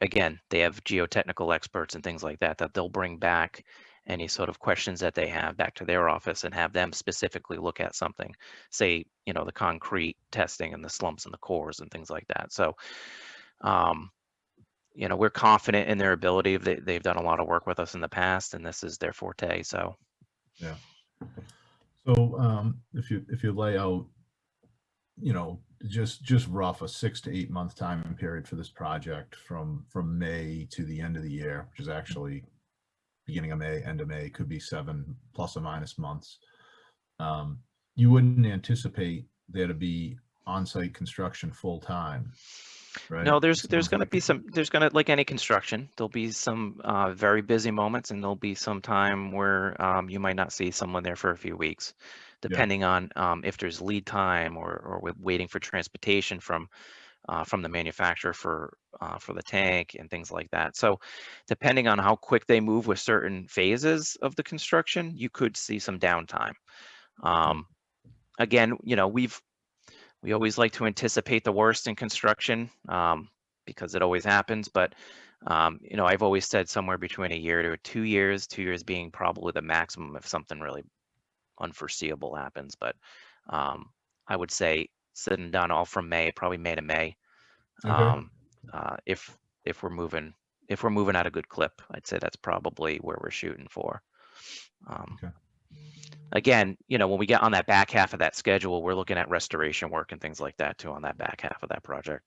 again, they have geotechnical experts and things like that they'll bring back any sort of questions that they have back to their office and have them specifically look at something, say, you know, the concrete testing and the slumps and the cores and things like that. So you know, we're confident in their ability. They've done a lot of work with us in the past, and this is their forte. So yeah. So if you lay out, you know, just rough a 6 to 8 month time period for this project from May to the end of the year, which is actually beginning of May, end of May, could be 7 plus or minus months. You wouldn't anticipate there to be on-site construction full time, right? no, there's going to be some, like any construction, there'll be some very busy moments, and there'll be some time where you might not see someone there for a few weeks, depending on if there's lead time or waiting for transportation from the manufacturer for the tank and things like that. So depending on how quick they move with certain phases of the construction, you could see some downtime. Again, you know, we always like to anticipate the worst in construction because it always happens. But, you know, I've always said somewhere between a year to 2 years, 2 years being probably the maximum if something really unforeseeable happens. But I would say said and done all from May, probably May to May. If we're moving at a good clip, I'd say that's probably where we're shooting for. Again, you know, when we get on that back half of that schedule, we're looking at restoration work and things like that too on that back half of that project.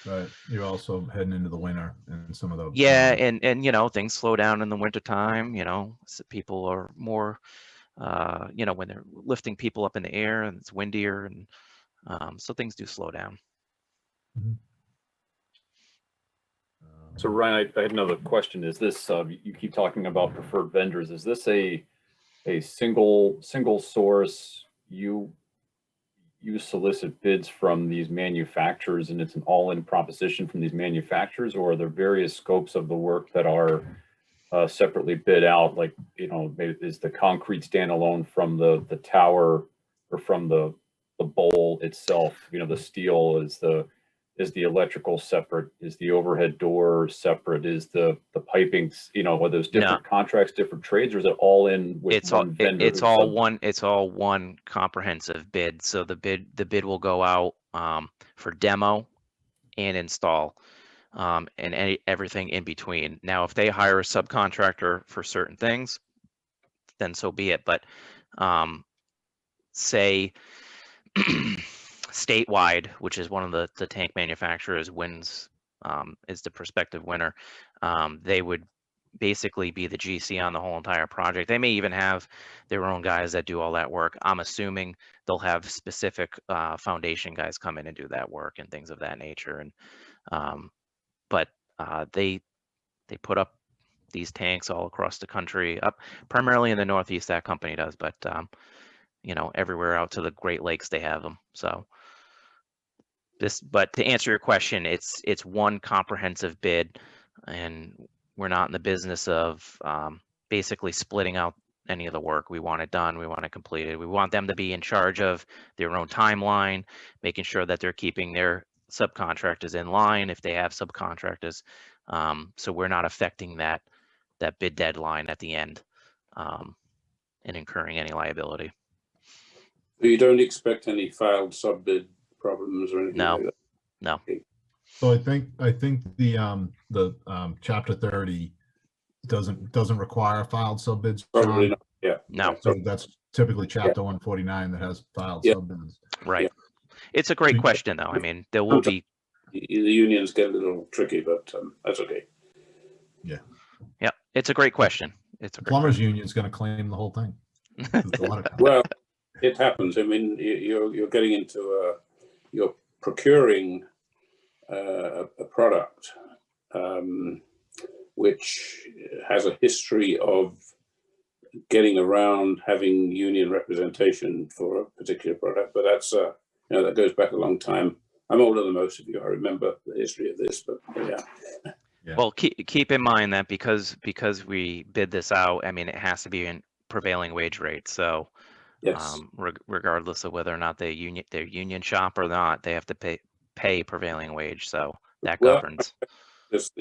Right. You're also heading into the winter and some of the and you know, things slow down in the winter time. You know, so people are more you know, when they're lifting people up in the air and it's windier, and so things do slow down. So Ryan, I had another question. Is this you keep talking about preferred vendors? Is this a single source? You solicit bids from these manufacturers, and it's an all-in proposition from these manufacturers, or are there various scopes of the work that are separately bid out? Like, you know, is the concrete standalone from the tower or from the bowl itself? You know, the steel is the electrical separate? Is the overhead door separate? Is the piping, you know, are those different contracts, different trades, or is it all in with one vendor? It's all one comprehensive bid. So the bid will go out for demo and install and everything in between. Now, if they hire a subcontractor for certain things, then so be it. But say Statewide, which is one of the tank manufacturers, wins, is the prospective winner, they would basically be the GC on the whole entire project. They may even have their own guys that do all that work. I'm assuming they'll have specific foundation guys come in and do that work and things of that nature. And but they put up these tanks all across the country, up primarily in the Northeast, that company does, but you know, everywhere out to the Great Lakes they have them. So but to answer your question, it's one comprehensive bid, and we're not in the business of basically splitting out any of the work. We want it done, we want it completed. We want them to be in charge of their own timeline, making sure that they're keeping their subcontractors in line if they have subcontractors. So we're not affecting that bid deadline at the end and incurring any liability. You don't expect any filed sub-bid problems or anything like that? No. Okay. So I think the Chapter 30 doesn't require filed sub-bids. Probably not. Yeah. No. So that's typically Chapter 149 that has filed sub-bids. Right. Yeah. It's a great question, though. I mean, there will be. The unions get a little tricky, but that's okay. Yeah, It's a great question. It's a great Plumbers union is going to claim the whole thing. It's a lot of- Well, it happens. I mean, you're getting into you're procuring a product which has a history of getting around having union representation for a particular product, but that's that goes back a long time. I'm older than most of you. I remember the history of this, but yeah. Well, keep in mind that because we bid this out, I mean, it has to be in prevailing wage rate. So Yes. Regardless of whether or not they're union shop or not, they have to pay prevailing wage. So that governs. Because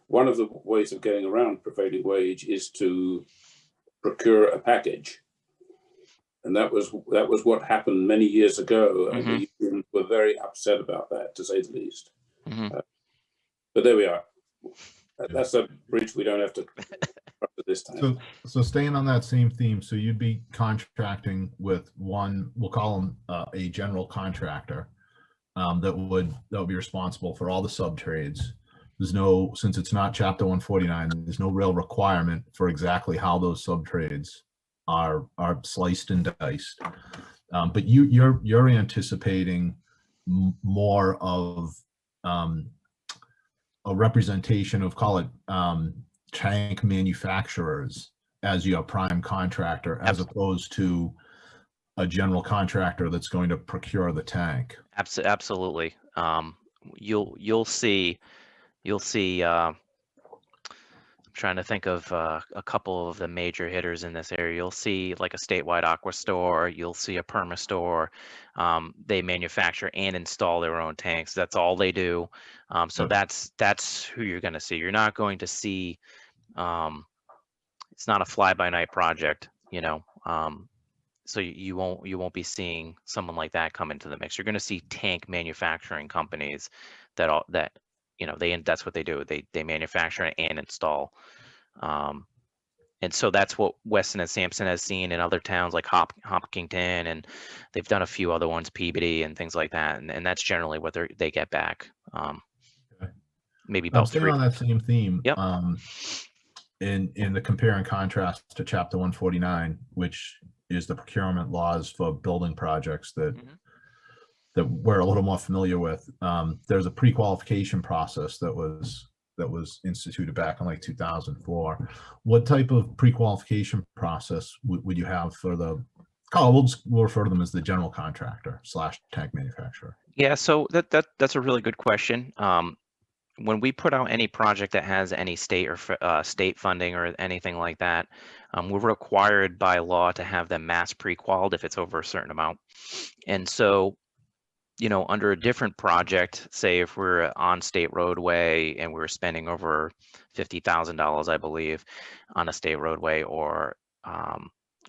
one of the ways of getting around prevailing wage is to procure a package, and that was what happened many years ago, and the unions were very upset about that, to say the least. But there we are. That's a bridge we don't have to cross at this time. So staying on that same theme, so you'd be contracting with one, we'll call them a general contractor that would be responsible for all the sub trades. There's no, since it's not Chapter 149, there's no real requirement for exactly how those sub trades are sliced and diced. But you're anticipating more of a representation of, call it tank manufacturers as your prime contractor, as opposed to a general contractor that's going to procure the tank. Absolutely. You'll see. I'm trying to think of a couple of the major hitters in this area. You'll see like a statewide aqua store. You'll see a perma store. They manufacture and install their own tanks. That's all they do. So that's who you're going to see. You're not going to see. It's not a fly-by-night project, so you won't be seeing someone like that come into the mix. You're going to see tank manufacturing companies that that's what they do. They manufacture and install. And so that's what Weston and Sampson has seen in other towns like Hopkinton, and they've done a few other ones, Peabody and things like that. And that's generally what they get back. Maybe about staying on that same theme. Yep. In the compare and contrast to Chapter 149, which is the procurement laws for building projects that we're a little more familiar with. There's a pre-qualification process that was instituted back in like 2004. What type of pre-qualification process would you have for we'll refer to them as the general contractor / tank manufacturer? Yeah, so that's a really good question. When we put out any project that has any state or state funding or anything like that, we're required by law to have them mass pre-qualified if it's over a certain amount. And so, under a different project, say if we're on state roadway and we're spending over $50,000, I believe, on a state roadway, or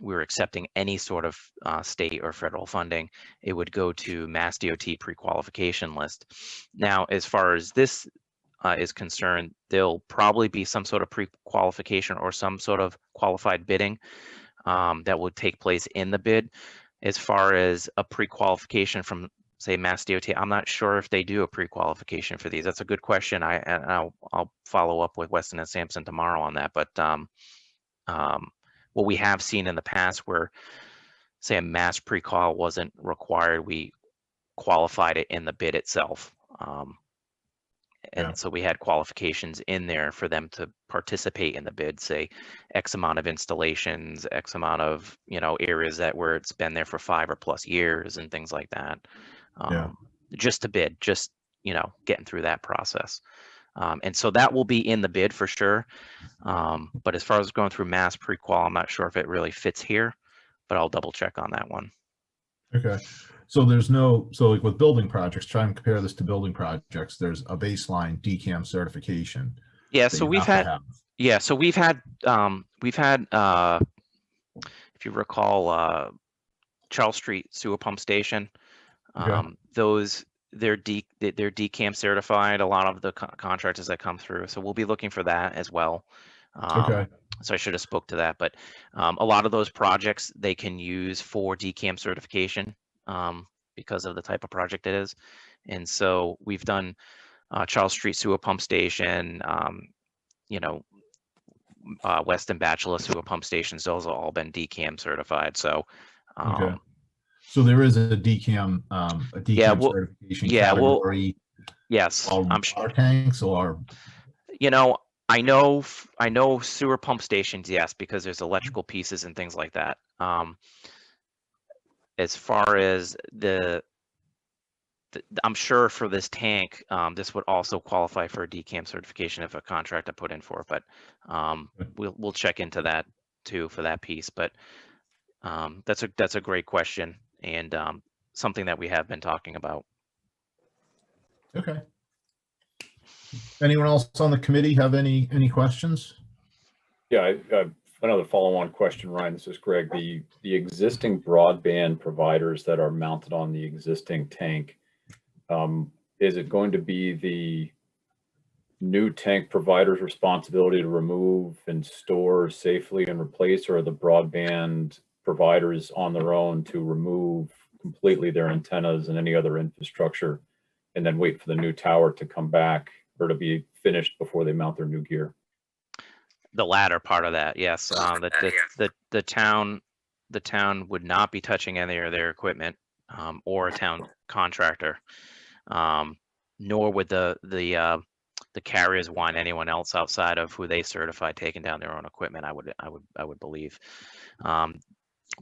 we're accepting any sort of state or federal funding, it would go to Mass DOT pre-qualification list. Now, as far as this is concerned, there'll probably be some sort of pre-qualification or some sort of qualified bidding that would take place in the bid. As far as a pre-qualification from, say, Mass DOT, I'm not sure if they do a pre-qualification for these. That's a good question. I'll follow up with Weston and Sampson tomorrow on that. But what we have seen in the past, where, say, a mass pre-qual wasn't required, we qualified it in the bid itself. And so we had qualifications in there for them to participate in the bid, say X amount of installations, X amount of, areas where it's been there for 5 or plus years and things like that. Just to bid, getting through that process. And so that will be in the bid for sure. But as far as going through mass pre-qual, I'm not sure if it really fits here, but I'll double check on that one. Okay. So like with building projects, try and compare this to building projects, there's a baseline Dcam certification. Yeah, so we've had if you recall, Charles Street sewer pump station, they're Dcam certified, a lot of the contractors that come through. So we'll be looking for that as well. So I should have spoke to that, but a lot of those projects they can use for Dcam certification because of the type of project it is. And so we've done Charles Street sewer pump station, Weston Bachelor sewer pump stations, those have all been DCAM certified. So, Okay. So there is a DCAM, certification category. Yes, All water tanks, or you know, I know sewer pump stations, yes, because there's electrical pieces and things like that. As far as I'm sure for this tank, this would also qualify for a DCAM certification if a contract I put in for, but we'll check into that too for that piece. But that's a great question, and something that we have been talking about. Okay. Anyone else on the committee have any questions? Yeah, another follow-on question, Ryan. This is Greg. The existing broadband providers that are mounted on the existing tank, is it going to be the new tank provider's responsibility to remove and store safely and replace, or are the broadband providers on their own to remove completely their antennas and any other infrastructure and then wait for the new tower to come back or to be finished before they mount their new gear? The latter part of that, yes. The town would not be touching any of their equipment, or a town contractor, nor would the carriers want anyone else outside of who they certify taking down their own equipment. I would believe.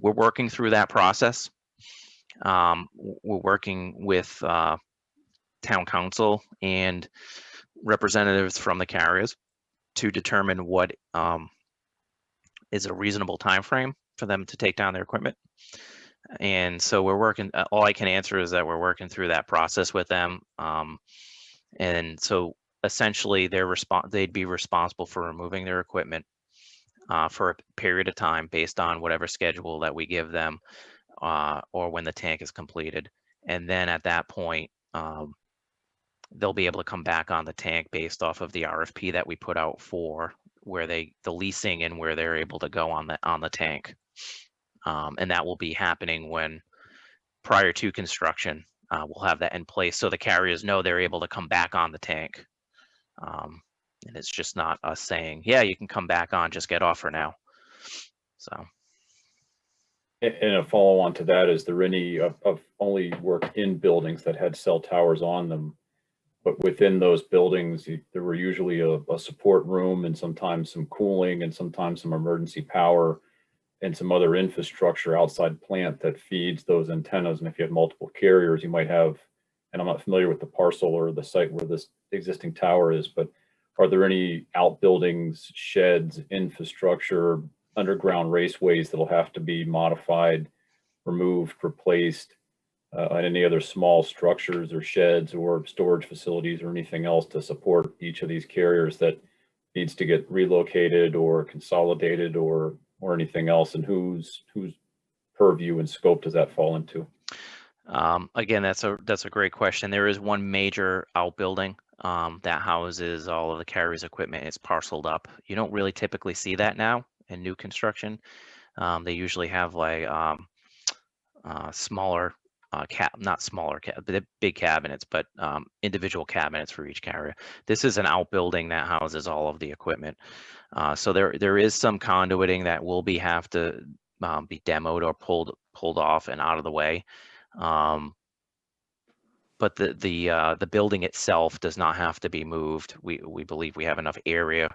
We're working through that process. We're working with town council and representatives from the carriers to determine what is a reasonable time frame for them to take down their equipment. And so we're working, all I can answer is that we're working through that process with them. And so essentially they'd be responsible for removing their equipment for a period of time based on whatever schedule that we give them, or when the tank is completed. And then at that point, they'll be able to come back on the tank based off of the RFP that we put out for where the leasing and where they're able to go on the tank. And that will be happening when prior to construction, we'll have that in place. So the carriers know they're able to come back on the tank. And it's just not us saying, yeah, you can come back on, just get off for now. So. And a follow on to that, is there any of only work in buildings that had cell towers on them, but within those buildings, there were usually a support room and sometimes some cooling and sometimes some emergency power and some other infrastructure outside plant that feeds those antennas. And if you have multiple carriers, you might have, and I'm not familiar with the parcel or the site where this existing tower is, but are there any outbuildings, sheds, infrastructure, underground raceways that'll have to be modified, removed, replaced, and any other small structures or sheds or storage facilities or anything else to support each of these carriers that needs to get relocated or consolidated or anything else? And whose purview and scope does that fall into? Again, that's a great question. There is one major outbuilding that houses all of the carriers' equipment. It's parceled up. You don't really typically see that now in new construction. They usually have like smaller not smaller big cabinets, but individual cabinets for each carrier. This is an outbuilding that houses all of the equipment. So there is some conduiting that will have to be demoed or pulled off and out of the way. But the building itself does not have to be moved. We believe we have enough area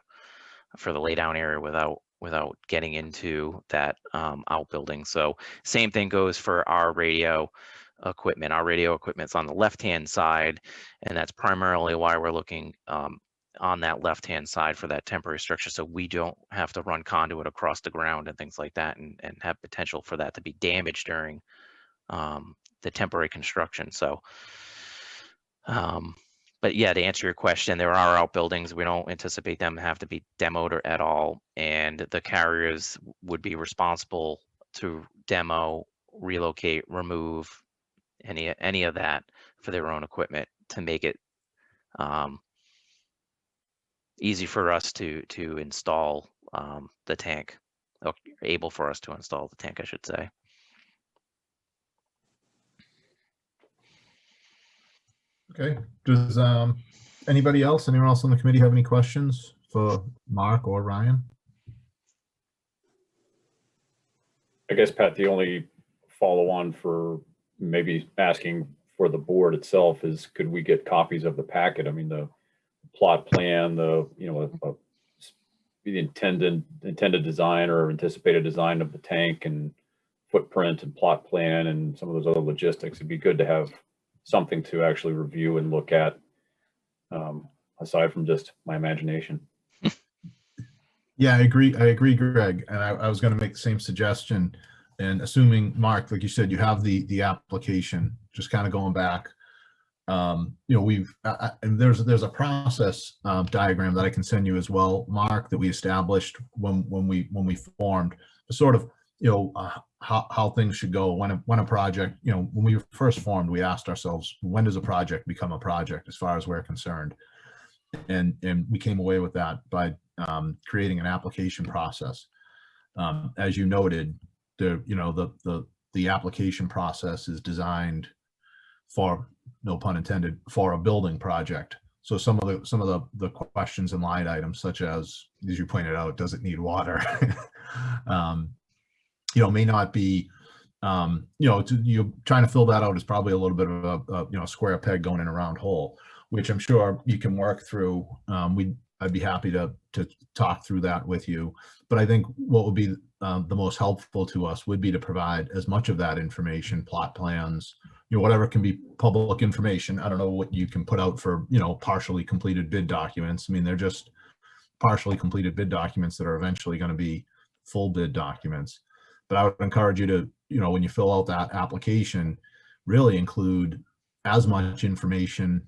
for the laydown area without getting into that outbuilding. So same thing goes for our radio equipment. Our radio equipment's on the left-hand side, and that's primarily why we're looking on that left-hand side for that temporary structure, so we don't have to run conduit across the ground and things like that, and have potential for that to be damaged during the temporary construction. So but yeah, to answer your question, there are outbuildings. We don't anticipate them to have to be demoed or at all, and the carriers would be responsible to demo, relocate, remove any of that for their own equipment to make it easy for us to install the tank, or able for us to install the tank, I should say. Okay. Does anyone else on the committee have any questions for Mark or Ryan? I guess, Pat, the only follow on for maybe asking for the board itself is, could we get copies of the packet? I mean, the plot plan, the, the intended design or anticipated design of the tank and footprint and plot plan and some of those other logistics. It'd be good to have something to actually review and look at, aside from just my imagination. Yeah, I agree, Greg. And I was going to make the same suggestion. And assuming, Mark, like you said, you have the application, just kind of going back. We've and there's a process diagram that I can send you as well, Mark, that we established when we formed, sort of how things should go when a project, when we first formed, we asked ourselves, when does a project become a project as far as we're concerned, and we came away with that by creating an application process. As you noted, the application process is designed for, no pun intended, for a building project. So some of the questions and line items, such as you pointed out, does it need water? May not be, you're trying to fill that out is probably a little bit of a square peg going in a round hole, which I'm sure you can work through. I'd be happy to talk through that with you. But I think what would be the most helpful to us would be to provide as much of that information, plot plans, whatever can be public information. I don't know what you can put out for, partially completed bid documents. I mean, they're just partially completed bid documents that are eventually going to be full bid documents. But I would encourage you to, when you fill out that application, really include as much information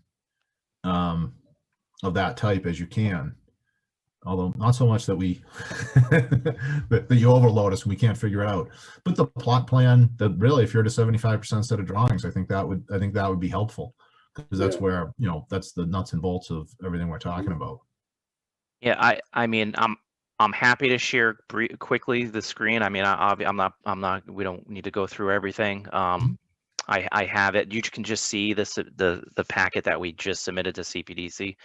of that type as you can. Although not so much that we that you overload us and we can't figure it out. But the plot plan, that really, if you're at a 75% set of drawings, I think that would be helpful, because that's where that's the nuts and bolts of everything we're talking about. Yeah, I mean, I'm happy to share quickly the screen. I mean, I'm not. We don't need to go through everything. I have it. You can just see this the packet that we just submitted to CPDC.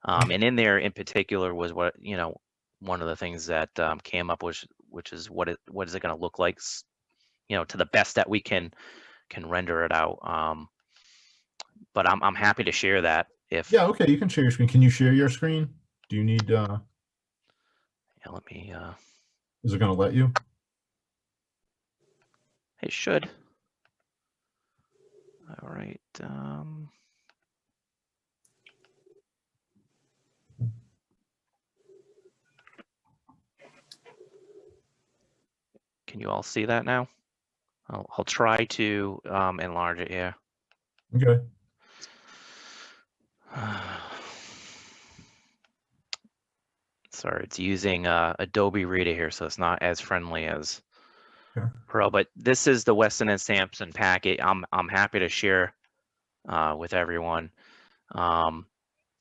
And in there, in particular, was what one of the things that came up, which is what is it going to look like, to the best that we can render it out. But I'm happy to share that. If okay, you can share your screen. Can you share your screen? Do you need? Yeah, let me. Is it going to let you? It should. All right. Can you all see that now? I'll try to enlarge it here. Okay. Sorry, it's using Adobe Reader here, so it's not as friendly as Pro. But this is the Weston and Sampson packet. I'm happy to share with everyone.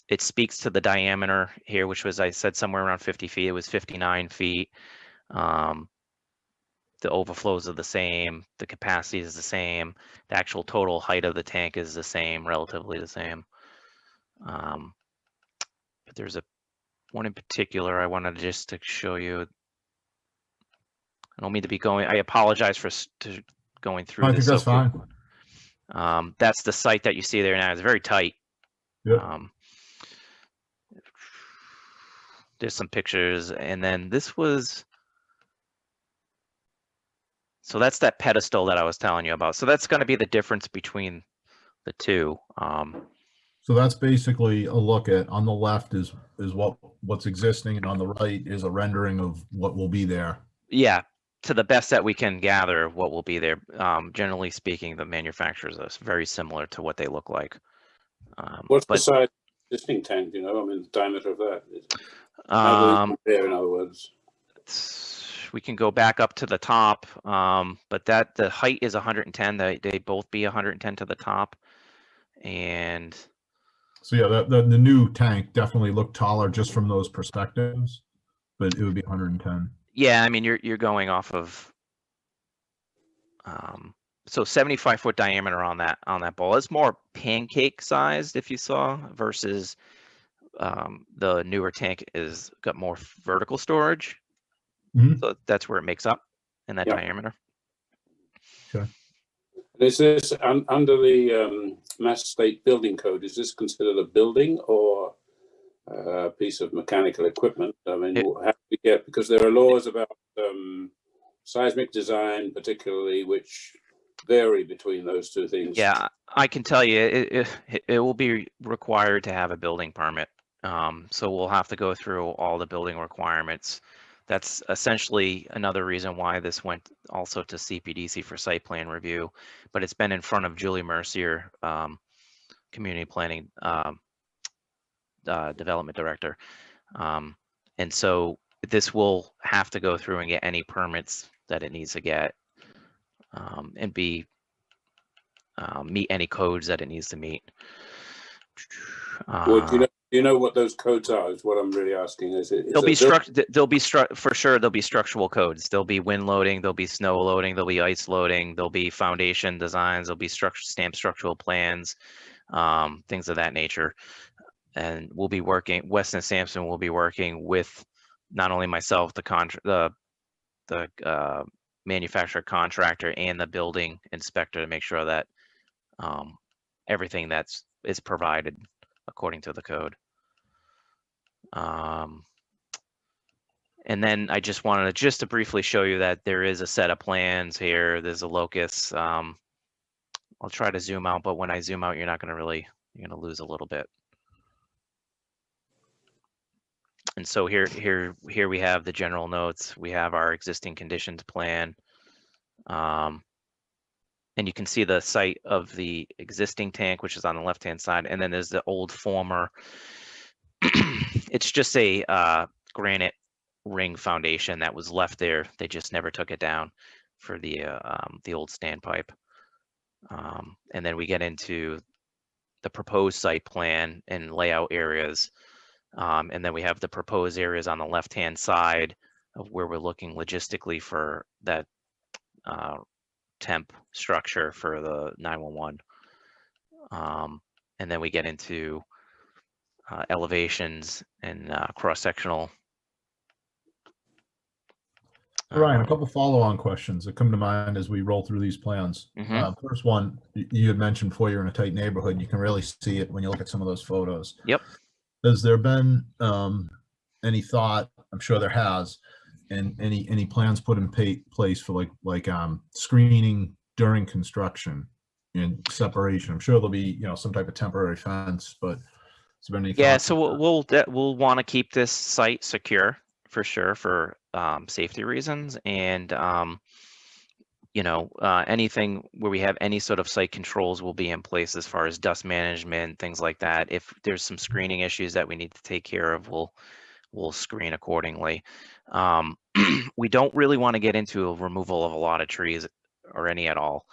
It speaks to the diameter here, which was, I said, somewhere around 50 feet. It was 59 feet. The overflows are the same. The capacity is the same. The actual total height of the tank is the same, relatively the same. But there's one in particular I wanted just to show you. I don't mean to be going. I apologize for going through this. I think that's fine. That's the site that you see there now. It's very tight. Yeah. There's some pictures, and then this was. So that's that pedestal that I was telling you about. So that's going to be the difference between the two. So that's basically a look at, on the left is what's existing, and on the right is a rendering of what will be there. Yeah, to the best that we can gather what will be there. Generally speaking, the manufacturers are very similar to what they look like. What's the size of the existing tank? I mean, the diameter of that. How will it compare, in other words? We can go back up to the top, but the height is 110. They both be 110 to the top, and so yeah, the new tank definitely looked taller just from those perspectives, but it would be 110. Yeah, I mean, you're going off of so 75-foot diameter on that ball. It's more pancake sized, if you saw, versus the newer tank is got more vertical storage. So that's where it makes up in that diameter. Okay. Is this under the Mass State Building Code? Is this considered a building or a piece of mechanical equipment? I mean, how do we get, because there are laws about seismic design, particularly, which vary between those two things. Yeah, I can tell you it will be required to have a building permit. So we'll have to go through all the building requirements. That's essentially another reason why this went also to CPDC for site plan review, but it's been in front of Julie Mercier, Community Planning Development Director. And so this will have to go through and get any permits that it needs to get, and be meet any codes that it needs to meet. Well, do you know what those codes are? Is what I'm really asking. Is it? There'll be for sure. There'll be structural codes. There'll be wind loading. There'll be snow loading. There'll be ice loading. There'll be foundation designs. There'll be stamped structural plans, things of that nature. And we'll be working. Weston Sampson will be working with not only myself, the manufacturer contractor, and the building inspector to make sure that everything is provided according to the code. And then I just wanted to briefly show you that there is a set of plans here. There's a locus. I'll try to zoom out, but when I zoom out, you're going to lose a little bit. And so here we have the general notes. We have our existing conditions plan. And you can see the site of the existing tank, which is on the left-hand side. And then there's the old former. It's just a granite ring foundation that was left there. They just never took it down for the old standpipe. And then we get into the proposed site plan and layout areas. And then we have the proposed areas on the left-hand side of where we're looking logistically for that temp structure for the 911. And then we get into elevations and cross-sectional. Ryan, a couple follow-on questions that come to mind as we roll through these plans. First one, you had mentioned before, you're in a tight neighborhood. You can really see it when you look at some of those photos. Yep. Has there been any thought? I'm sure there has, and any plans put in place for like screening during construction and separation? I'm sure there'll be some type of temporary fence, but has there been any? Yeah, so we'll want to keep this site secure for sure for safety reasons, and anything where we have any sort of site controls will be in place as far as dust management, things like that. If there's some screening issues that we need to take care of, we'll screen accordingly. We don't really want to get into a removal of a lot of trees or any at all.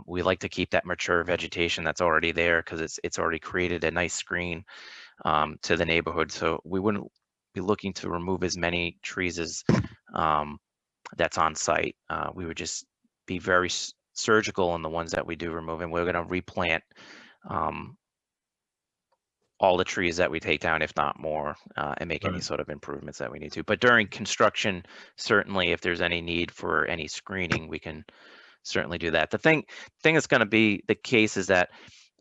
We like to keep that mature vegetation that's already there because it's already created a nice screen to the neighborhood. So we wouldn't be looking to remove as many trees as that's on site. We would just be very surgical in the ones that we do remove, and we're going to replant all the trees that we take down, if not more, and make any sort of improvements that we need to. But during construction, certainly if there's any need for any screening, we can certainly do that. The thing that's going to be the case is that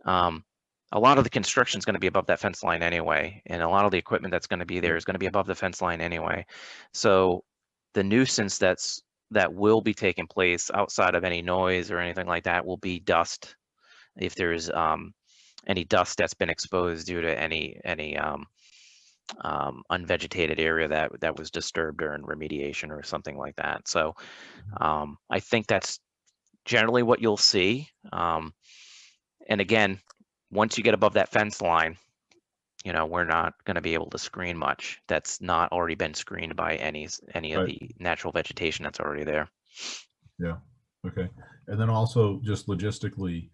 a lot of the construction is going to be above that fence line anyway, and a lot of the equipment that's going to be there is going to be above the fence line anyway. So the nuisance that will be taking place outside of any noise or anything like that will be dust. If there's any dust that's been exposed due to any unvegetated area that was disturbed during remediation or something like that. So I think that's generally what you'll see. And again, once you get above that fence line, we're not going to be able to screen much that's not already been screened by any of the natural vegetation that's already there. Yeah. Okay. And then also just logistically,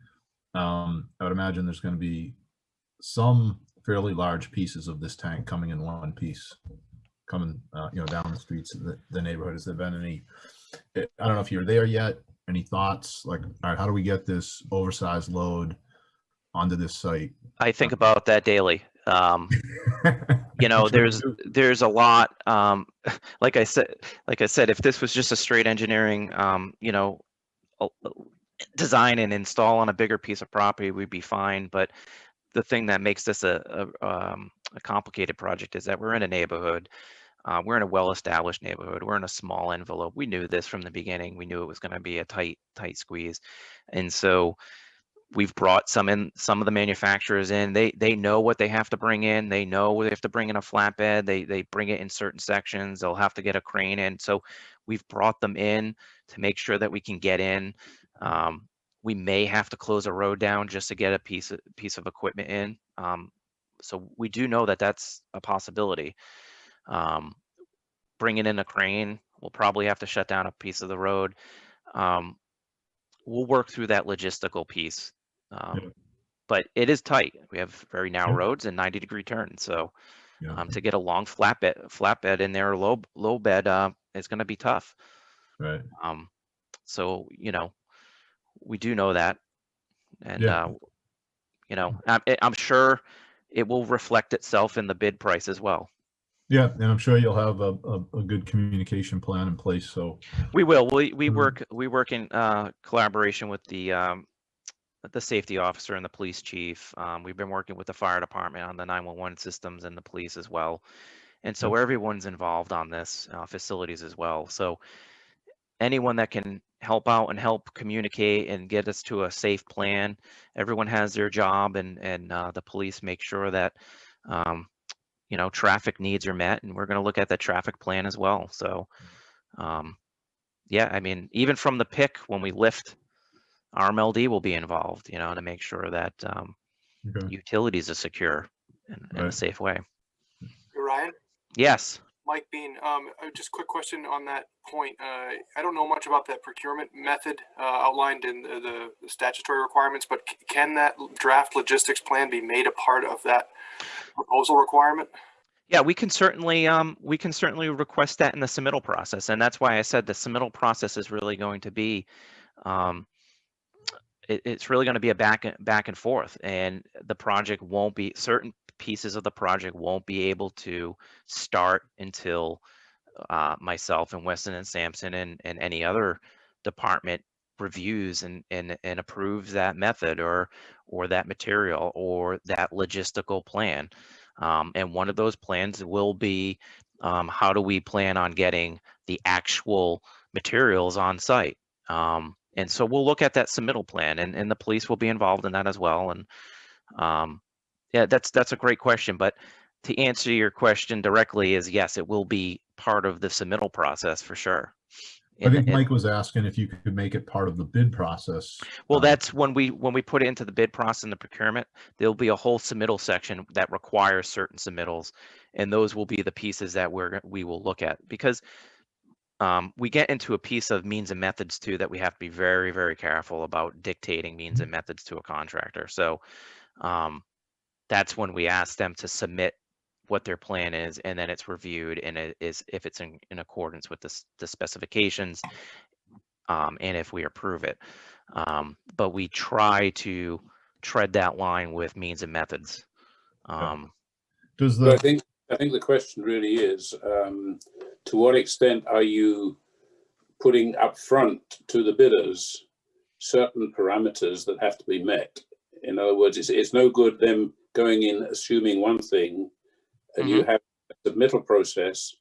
I would imagine there's going to be some fairly large pieces of this tank coming in one piece, coming down the streets of the neighborhood. Has there been any? I don't know if you're there yet. Any thoughts? Like, all right, how do we get this oversized load onto this site? I think about that daily. There's a lot. Like I said, if this was just a straight engineering, design and install on a bigger piece of property, we'd be fine. But the thing that makes this a complicated project is that we're in a neighborhood. We're in a well-established neighborhood. We're in a small envelope. We knew this from the beginning. We knew it was going to be a tight squeeze. And so we've brought some of the manufacturers in. They know what they have to bring in. They know they have to bring in a flatbed. They bring it in certain sections. They'll have to get a crane in. So we've brought them in to make sure that we can get in. We may have to close a road down just to get a piece of equipment in. So we do know that that's a possibility. Bringing in a crane, we'll probably have to shut down a piece of the road. We'll work through that logistical piece. But it is tight. We have very narrow roads and 90-degree turns. So to get a long flatbed in there, low bed, is going to be tough. Right. So, we do know that. And, I'm sure it will reflect itself in the bid price as well. Yeah, and I'm sure you'll have a good communication plan in place. So we will. We work in collaboration with the safety officer and the police chief. We've been working with the fire department on the 911 systems and the police as well. And so everyone's involved on this, facilities as well. So anyone that can help out and help communicate and get us to a safe plan, everyone has their job, and the police make sure that traffic needs are met, and we're going to look at the traffic plan as well. So yeah, I mean, even from the pick, when we lift, RMLD will be involved, to make sure that utilities are secure in a safe way. Ryan? Yes. Mike Bean, just a quick question on that point. I don't know much about that procurement method outlined in the statutory requirements, but can that draft logistics plan be made a part of that proposal requirement? Yeah, we can certainly request that in the submittal process, and that's why I said the submittal process is really going to be, it's really going to be a back and forth, and the project won't be, certain pieces of the project won't be able to start until myself and Weston and Sampson and any other department reviews and approves that method or that material or that logistical plan. And one of those plans will be how do we plan on getting the actual materials on site. And so we'll look at that submittal plan, and the police will be involved in that as well. And yeah, that's a great question. But to answer your question directly is yes, it will be part of the submittal process for sure. I think Mike was asking if you could make it part of the bid process. Well, that's when we put it into the bid process and the procurement, there'll be a whole submittal section that requires certain submittals, and those will be the pieces that we will look at, because we get into a piece of means and methods too that we have to be very, very careful about dictating means and methods to a contractor. So that's when we ask them to submit what their plan is, and then it's reviewed, and it is if it's in accordance with the specifications, and if we approve it. But we try to tread that line with means and methods. I think the question really is, to what extent are you putting up front to the bidders certain parameters that have to be met? In other words, it's no good them going in assuming one thing, and you have a submittal process,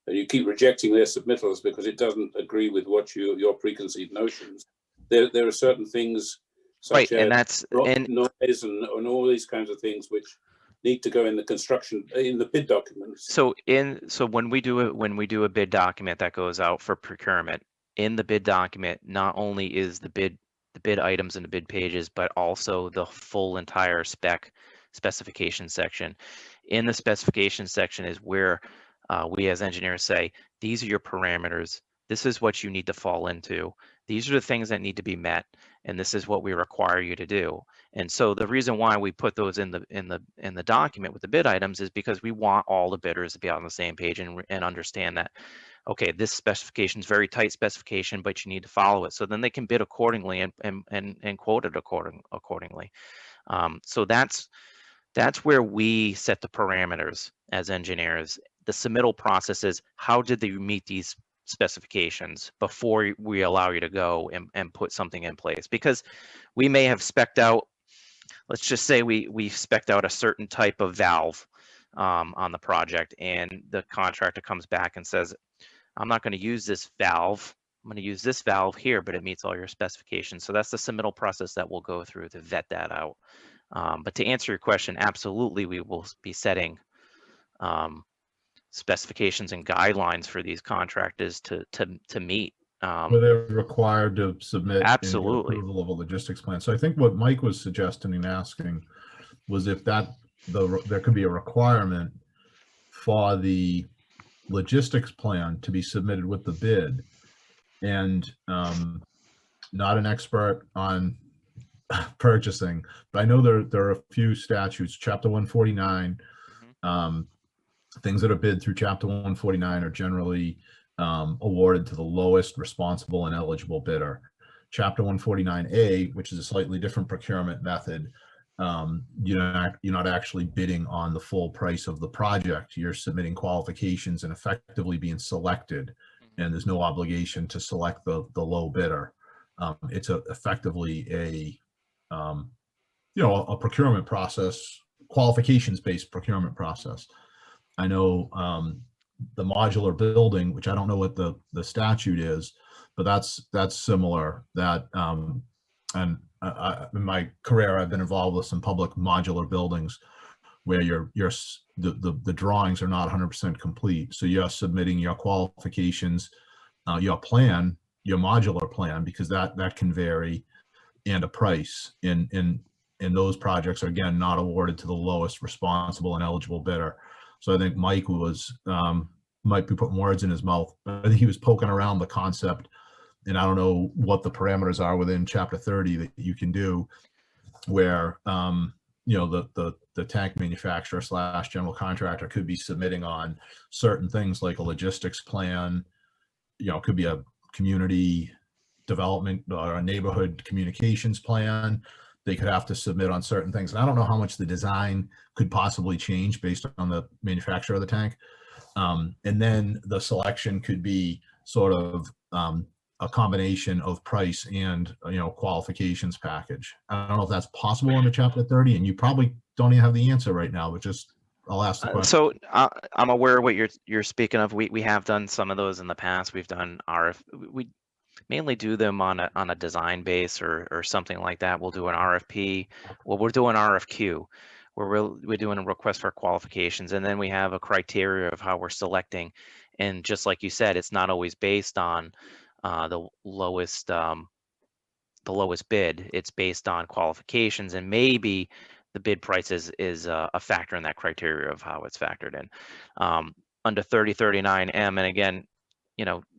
and you keep rejecting their submittals because it doesn't agree with what your preconceived notions. There are certain things such as that's noise and all these kinds of things which need to go in the bid documents. So when we do a bid document that goes out for procurement, in the bid document, not only is the bid items and the bid pages, but also the full entire specification section. In the specification section is where we as engineers say, these are your parameters. This is what you need to fall into. These are the things that need to be met, and this is what we require you to do. And so the reason why we put those in the document with the bid items is because we want all the bidders to be on the same page and understand that, okay, this specification is very tight specification, but you need to follow it. So then they can bid accordingly and quote it accordingly. So that's where we set the parameters as engineers. The submittal process is, how did they meet these specifications before we allow you to go and put something in place, because we may have spec'd out, let's just say we spec'd out a certain type of valve on the project, and the contractor comes back and says, I'm not going to use this valve. I'm going to use this valve here, but it meets all your specifications. So that's the submittal process that we'll go through to vet that out. But to answer your question, absolutely, we will be setting specifications and guidelines for these contractors to meet. Were they required to submit Absolutely. approval of a logistics plan? So I think what Mike was suggesting and asking was if there could be a requirement for the logistics plan to be submitted with the bid. And not an expert on purchasing, but I know there are a few statutes, Chapter 149, things that are bid through Chapter 149 are generally awarded to the lowest responsible and eligible bidder. Chapter 149A, which is a slightly different procurement method, you're not actually bidding on the full price of the project. You're submitting qualifications and effectively being selected, and there's no obligation to select the low bidder. It's effectively a procurement process, qualifications-based procurement process. I know the modular building, which I don't know what the statute is, but that's similar. That in my career, I've been involved with some public modular buildings where the drawings are not 100% complete. So you're submitting your qualifications, your plan, your modular plan, because that can vary, and a price. In those projects are, again, not awarded to the lowest responsible and eligible bidder. So I think Mike might be putting words in his mouth, but I think he was poking around the concept, and I don't know what the parameters are within Chapter 30 that you can do, where the tank manufacturer / general contractor could be submitting on certain things like a logistics plan. It could be a community development or a neighborhood communications plan. They could have to submit on certain things. And I don't know how much the design could possibly change based on the manufacturer of the tank. And then the selection could be sort of a combination of price and qualifications package. I don't know if that's possible under Chapter 30, and you probably don't even have the answer right now, but just I'll ask the question. So I'm aware of what you're speaking of. We have done some of those in the past. We've done we mainly do them on a design base or something like that. We'll do an RFP. Well, we're doing RFQ, where we're doing a request for qualifications, and then we have a criteria of how we're selecting. And just like you said, it's not always based on the lowest bid. It's based on qualifications, and maybe the bid price is a factor in that criteria of how it's factored in. Under 3039M, and again,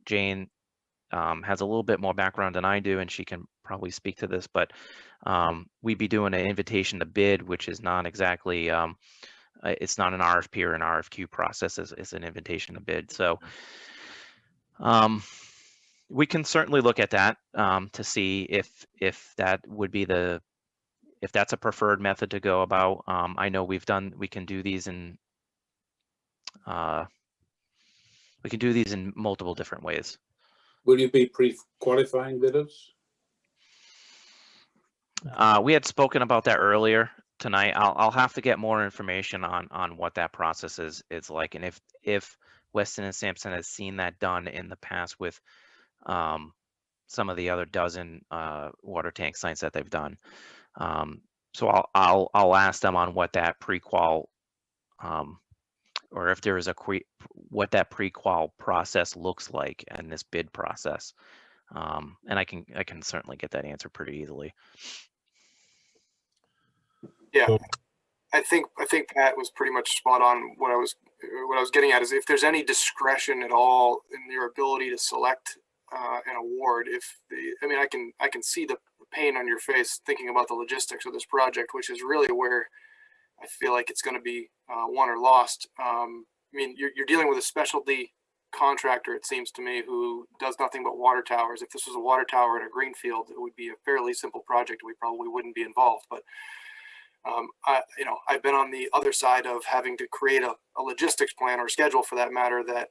Jane has a little bit more background than I do, and she can probably speak to this, but we'd be doing an invitation to bid, which is not exactly, it's not an RFP or an RFQ process, it's an invitation to bid. So we can certainly look at that to see if that would be if that's a preferred method to go about. I know we can do these in multiple different ways. Will you be pre-qualifying bidders? We had spoken about that earlier tonight. I'll have to get more information on what that process is like, and if Weston and Sampson has seen that done in the past with some of the other dozen water tank sites that they've done. So I'll ask them on what that pre-qual or if there is what that pre-qual process looks like in this bid process, and I can certainly get that answer pretty easily. Yeah, I think Pat was pretty much spot on. What I was getting at is if there's any discretion at all in your ability to select an award. I can see the pain on your face thinking about the logistics of this project, which is really where I feel like it's going to be won or lost. You're dealing with a specialty contractor, it seems to me, who does nothing but water towers. If this was a water tower in a greenfield, it would be a fairly simple project. We probably wouldn't be involved. But I've been on the other side of having to create a logistics plan, or schedule for that matter, that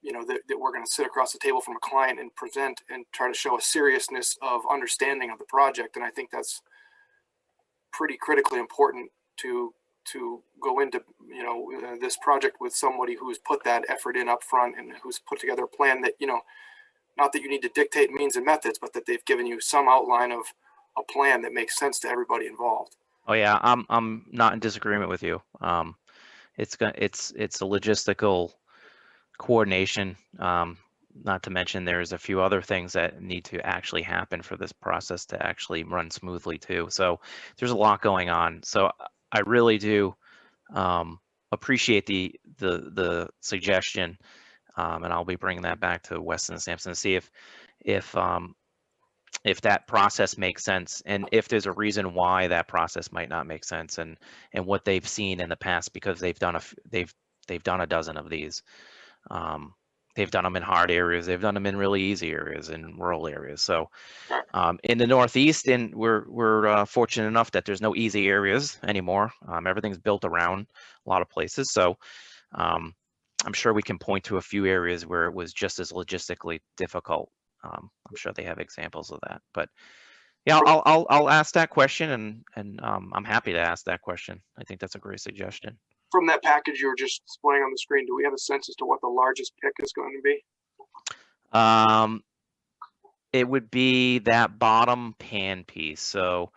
you know, that we're going to sit across the table from a client and present and try to show a seriousness of understanding of the project. And I think that's pretty critically important to go into, you know, this project with somebody who's put that effort in up front and who's put together a plan that, you know, not that you need to dictate means and methods, but that they've given you some outline of a plan that makes sense to everybody involved. Oh yeah, I'm not in disagreement with you. It's a logistical coordination. Not to mention there's a few other things that need to actually happen for this process to actually run smoothly too. So there's a lot going on. So I really do appreciate the suggestion, and I'll be bringing that back to Weston and Sampson to see if that process makes sense, and if there's a reason why that process might not make sense, and what they've seen in the past, because they've done a dozen of these. They've done them in hard areas. They've done them in really easy areas, in rural areas. So in the Northeast, and we're fortunate enough that there's no easy areas anymore. Everything's built around a lot of places. So I'm sure we can point to a few areas where it was just as logistically difficult. I'm sure they have examples of that. But yeah, I'll ask that question, and I'm happy to ask that question. I think that's a great suggestion. From that package you were just displaying on the screen, do we have a sense as to what the largest pick is going to be? It would be that bottom pan piece. So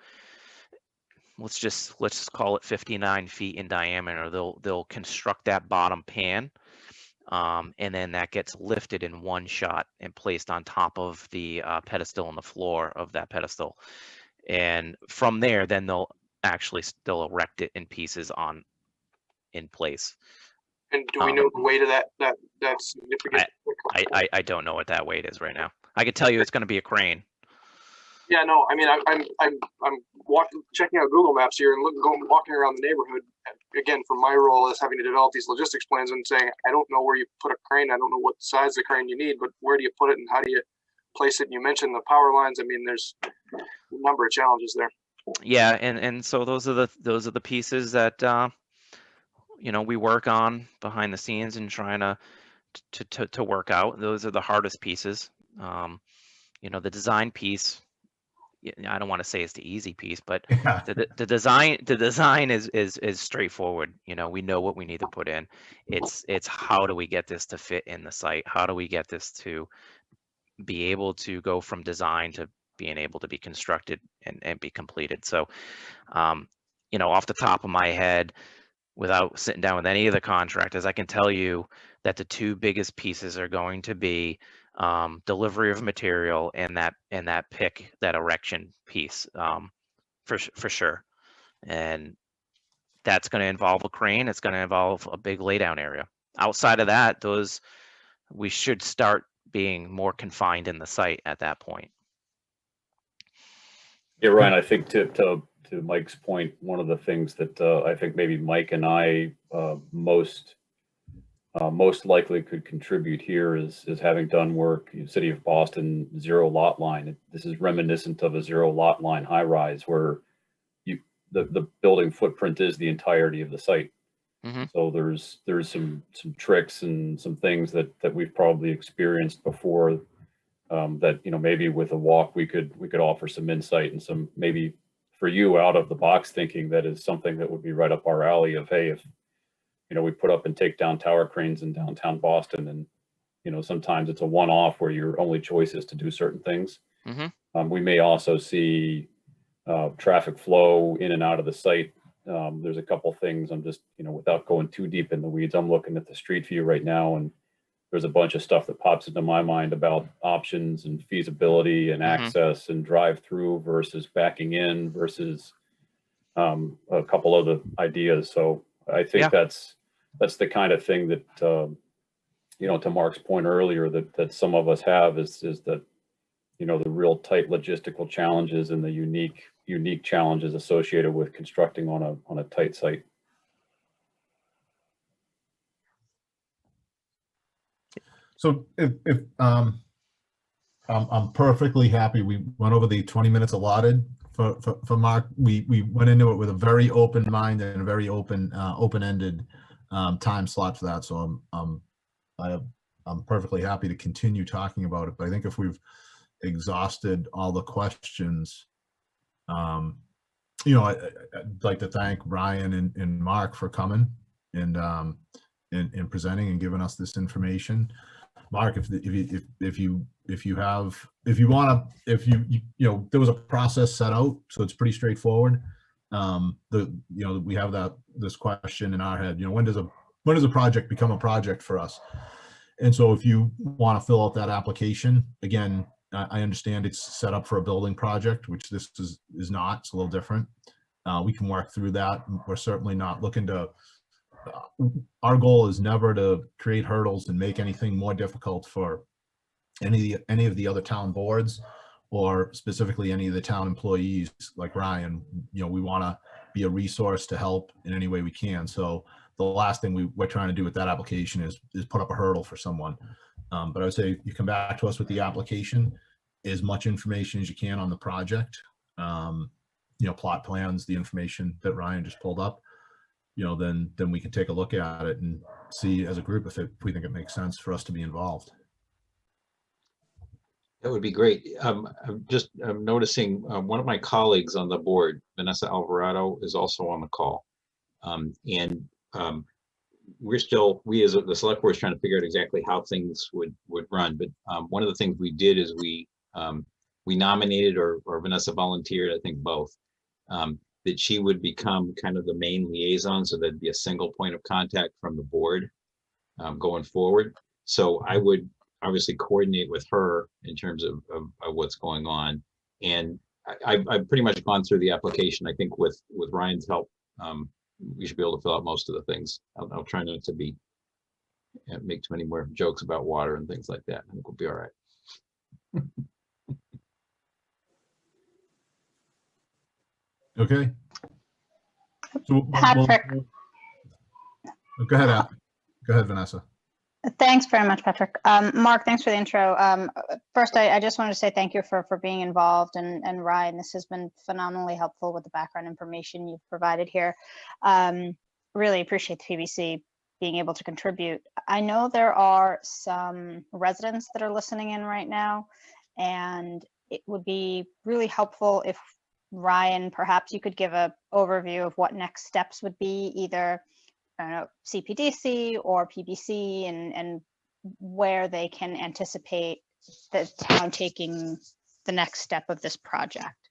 let's just call it 59 feet in diameter. They'll construct that bottom pan, and then that gets lifted in one shot and placed on top of the pedestal on the floor of that pedestal. And from there, then they'll actually still erect it in pieces in place. And do we know the weight of that significant? I don't know what that weight is right now. I could tell you it's going to be a crane. Yeah, no, I mean, I'm checking out Google Maps here and walking around the neighborhood. Again, from my role as having to develop these logistics plans and saying, I don't know where you put a crane. I don't know what size the crane you need, but where do you put it and how do you place it? And you mentioned the power lines. I mean, there's a number of challenges there. Yeah, and so those are the pieces that you know, we work on behind the scenes and trying to work out. Those are the hardest pieces. You know, the design piece, I don't want to say it's the easy piece, but the design is straightforward. You know, we know what we need to put in. It's how do we get this to fit in the site? How do we get this to be able to go from design to being able to be constructed and be completed? So, you know, off the top of my head, without sitting down with any of the contractors, I can tell you that the two biggest pieces are going to be delivery of material and that pick, that erection piece, for sure. And that's going to involve a crane. It's going to involve a big laydown area. Outside of that, we should start being more confined in the site at that point. Yeah, Ryan, I think to Mike's point, one of the things that I think maybe Mike and I most likely could contribute here is having done work in the City of Boston, zero lot line. This is reminiscent of a zero lot line high rise where the building footprint is the entirety of the site. Mm-hmm. So there's some tricks and some things that we've probably experienced before, that, you know, maybe with a walk we could offer some insight and some, maybe for you, out of the box thinking that is something that would be right up our alley of, hey, if, you know, we put up and take down tower cranes in downtown Boston, and, you know, sometimes it's a one-off where your only choice is to do certain things. Mm-hmm. We may also see traffic flow in and out of the site. There's a couple things. I'm just, you know, without going too deep in the weeds, I'm looking at the street view right now, and there's a bunch of stuff that pops into my mind about options and feasibility and mm-hmm. access and drive-through versus backing in versus a couple other ideas. So I think that's the kind of thing that, you know, to Mark's point earlier, that some of us have is that, you know, the real tight logistical challenges and the unique challenges associated with constructing on a tight site. So if I'm perfectly happy. We went over the 20 minutes allotted for Mark. We went into it with a very open mind and a very open-ended time slot for that. So I have I'm perfectly happy to continue talking about it, but I think if we've exhausted all the questions, you know, I'd like to thank Ryan and Mark for coming and presenting and giving us this information. Mark, if you know, there was a process set out, so it's pretty straightforward. We have this question in our head, you know, when does a project become a project for us? And so if you want to fill out that application, again, I understand it's set up for a building project, which this is not. It's a little different. We can work through that. We're certainly not looking to, our goal is never to create hurdles and make anything more difficult for any of the other town boards, or specifically any of the town employees like Ryan. You know, we want to be a resource to help in any way we can. So the last thing we're trying to do with that application is put up a hurdle for someone. But I would say you come back to us with the application, as much information as you can on the project, you know, plot plans, the information that Ryan just pulled up, you know, then we can take a look at it and see as a group if we think it makes sense for us to be involved. That would be great. I'm noticing one of my colleagues on the board, Vanessa Alvarado, is also on the call. We as the select board is trying to figure out exactly how things would run. But one of the things we did is we nominated, or Vanessa volunteered, I think both, that she would become kind of the main liaison, so there'd be a single point of contact from the board going forward. So I would obviously coordinate with her in terms of what's going on. And I've pretty much gone through the application. I think with Ryan's help, we should be able to fill out most of the things. I'll try not to make too many more jokes about water and things like that. I think we'll be all right. Okay. So Patrick. Go ahead, Vanessa. Thanks very much, Patrick. Mark, thanks for the intro. First, I just wanted to say thank you for being involved, and Ryan, this has been phenomenally helpful with the background information you've provided here. Really appreciate the PBC being able to contribute. I know there are some residents that are listening in right now, and it would be really helpful if Ryan, perhaps you could give an overview of what next steps would be, either I don't know, CPDC or PBC, and where they can anticipate the town taking the next step of this project.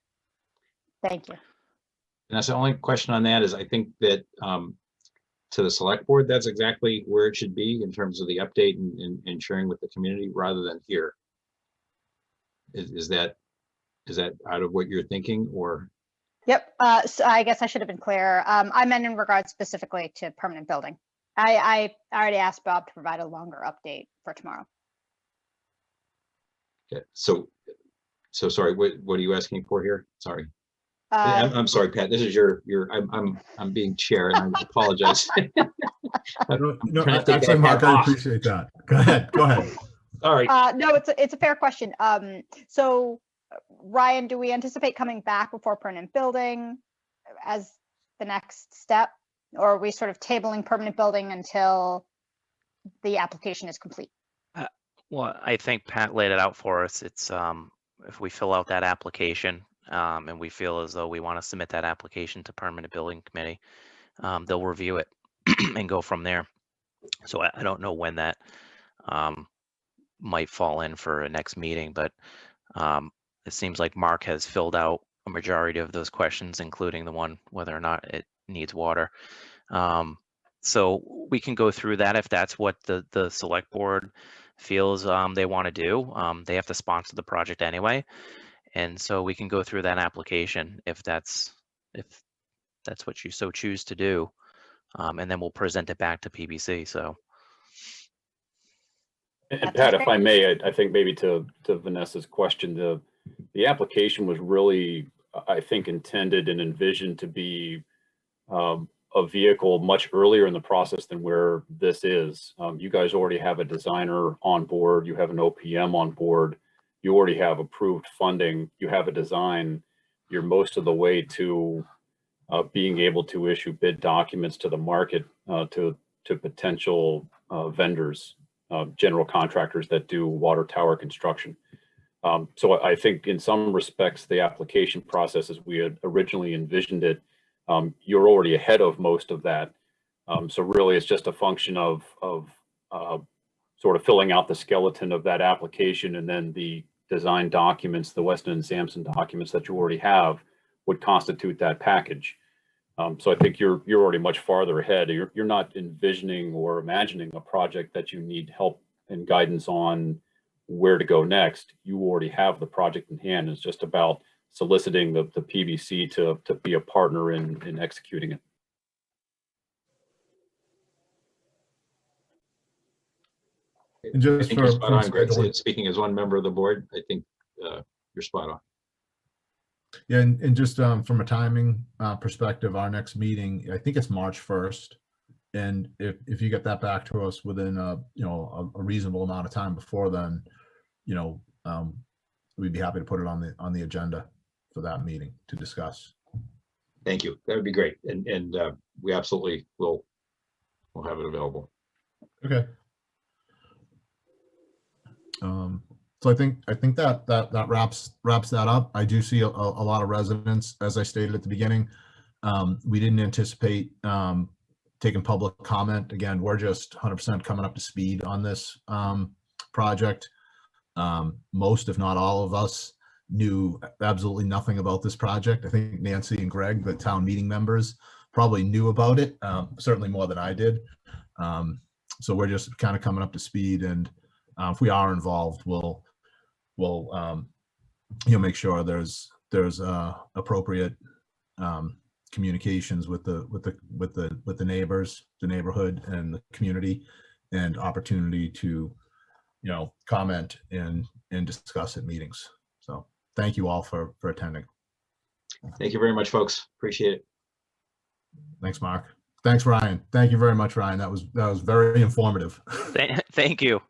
Thank you. And that's the only question on that is, I think that to the select board, that's exactly where it should be in terms of the update and sharing with the community rather than here. Is that out of what you're thinking, or? Yep. So I guess I should have been clear. I meant in regards specifically to permanent building. I already asked Bob to provide a longer update for tomorrow. Okay. So sorry. What are you asking for here? Sorry. I'm sorry, Pat. This is I'm being chair, and I apologize. No, actually, Mark, I appreciate that. Go ahead. Sorry. No, it's a fair question. So Ryan, do we anticipate coming back before permanent building as the next step, or are we sort of tabling permanent building until the application is complete? Well, I think Pat laid it out for us. It's if we fill out that application and we feel as though we want to submit that application to permanent building committee, they'll review it and go from there. So I don't know when that might fall in for a next meeting, but it seems like Mark has filled out a majority of those questions, including the one whether or not it needs water. So we can go through that if that's what the select board feels they want to do. They have to sponsor the project anyway, and so we can go through that application if that's what you so choose to do, and then we'll present it back to PBC. So. And Pat, if I may, I think maybe to Vanessa's question, the application was really, I think, intended and envisioned to be a vehicle much earlier in the process than where this is. You guys already have a designer on board, you have an OPM on board, you already have approved funding, you have a design, you're most of the way to being able to issue bid documents to the market, to potential vendors. general contractors that do water tower construction. So I think in some respects, the application process as we had originally envisioned it, you're already ahead of most of that. So really it's just a function of sort of filling out the skeleton of that application, and then the design documents, the Weston and Sampson documents that you already have would constitute that package. So I think you're already much farther ahead. You're not envisioning or imagining a project that you need help and guidance on where to go next. You already have the project in hand. It's just about soliciting the PBC to be a partner in executing it. And just I think for, you're spot from on, Greg. scheduling- Speaking as one member of the board, I think you're spot on. Yeah, and just from a timing perspective, our next meeting, I think it's March 1st. And if you get that back to us within a reasonable amount of time before then, we'd be happy to put it on the agenda for that meeting to discuss. Thank you. That would be great. And we absolutely will have it available. Okay. So I think that wraps that up. I do see a lot of residents, as I stated at the beginning. We didn't anticipate taking public comment. Again, we're just 100% coming up to speed on this project. Most, if not all of us, knew absolutely nothing about this project. I think Nancy and Greg, the town meeting members, probably knew about it, certainly more than I did. So we're just kind of coming up to speed, and if we are involved, we'll make sure there's appropriate communications with the neighbors, the neighborhood, and the community, and opportunity to comment and discuss at meetings. So thank you all for attending. Thank you very much, folks. Appreciate it. Thanks, Mark. Thanks, Ryan. Thank you very much, Ryan. That was very informative. Thank you.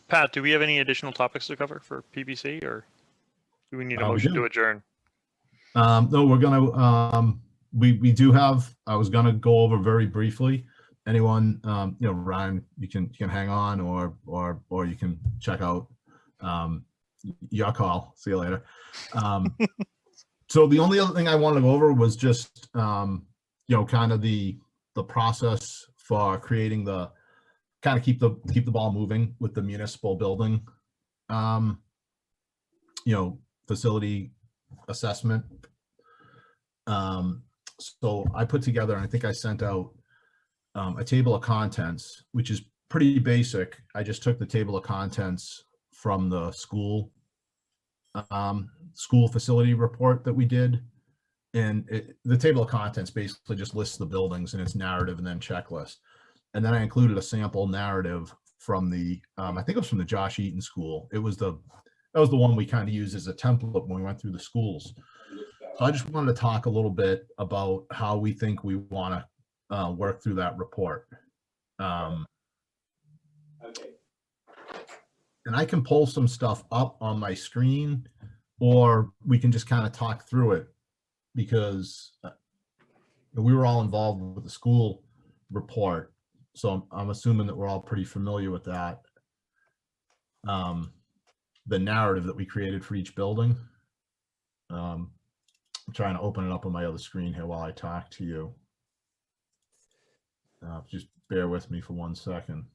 Pat, do we have any additional topics to cover for PBC, or do we need a motion to adjourn? No, we're gonna. We do have. I was gonna go over very briefly. Anyone, Ryan, you can hang on, or you can check out. Your call. See you later. So the only other thing I wanted to go over was just kind of the process for creating the keep the ball moving with the municipal building facility assessment. So I put together, and I think I sent out a table of contents, which is pretty basic. I just took the table of contents from the school facility report that we did. And the table of contents basically just lists the buildings and its narrative and then checklist. And then I included a sample narrative from the, I think it was from the Josh Eaton School. That was the one we kind of used as a template when we went through the schools. So I just wanted to talk a little bit about how we think we want to work through that report. Okay. And I can pull some stuff up on my screen, or we can just kind of talk through it, because we were all involved with the school report. So I'm assuming that we're all pretty familiar with that. The narrative that we created for each building. I'm trying to open it up on my other screen here while I talk to you. Just bear with me for 1 second.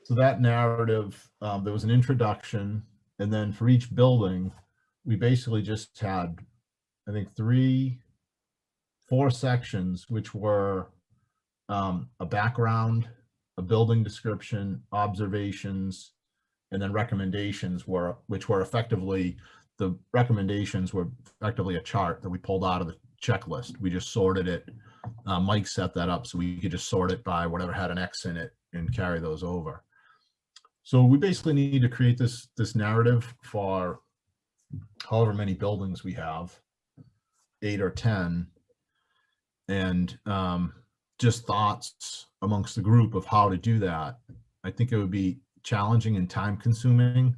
So that narrative, there was an introduction, and then for each building, we basically just had, I think, 4 sections, which were a background, a building description, observations, and then recommendations, which were effectively, the recommendations were effectively a chart that we pulled out of the checklist. We just sorted it. Mike set that up so we could just sort it by whatever had an X in it and carry those over. So we basically need to create this narrative for however many buildings we have, 8 or 10, and just thoughts amongst the group of how to do that. I think it would be challenging and time consuming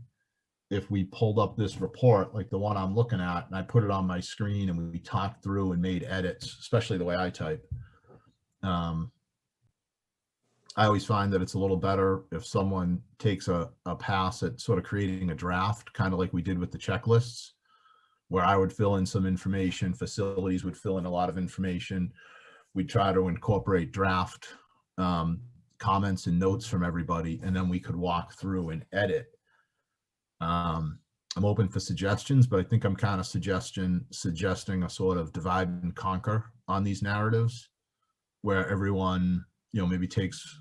if we pulled up this report, like the one I'm looking at, and I put it on my screen and we talked through and made edits, especially the way I type. I always find that it's a little better if someone takes a pass at sort of creating a draft, kind of like we did with the checklists, where I would fill in some information, facilities would fill in a lot of information. We'd try to incorporate draft comments and notes from everybody, and then we could walk through and edit. I'm open for suggestions, but I think I'm kind of suggesting a sort of divide and conquer on these narratives, where everyone, you know, maybe takes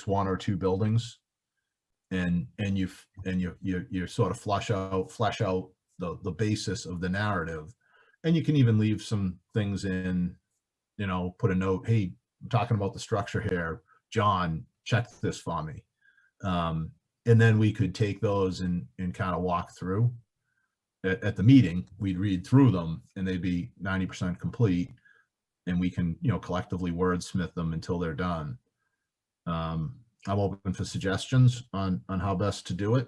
one or two buildings, and you sort of flesh out the basis of the narrative, and you can even leave some things in, you know, put a note, hey, I'm talking about the structure here, John, check this for me. And then we could take those and kind of walk through. At the meeting, we'd read through them and they'd be 90% complete, and we can, you know, collectively wordsmith them until they're done. I'm open for suggestions on how best to do it.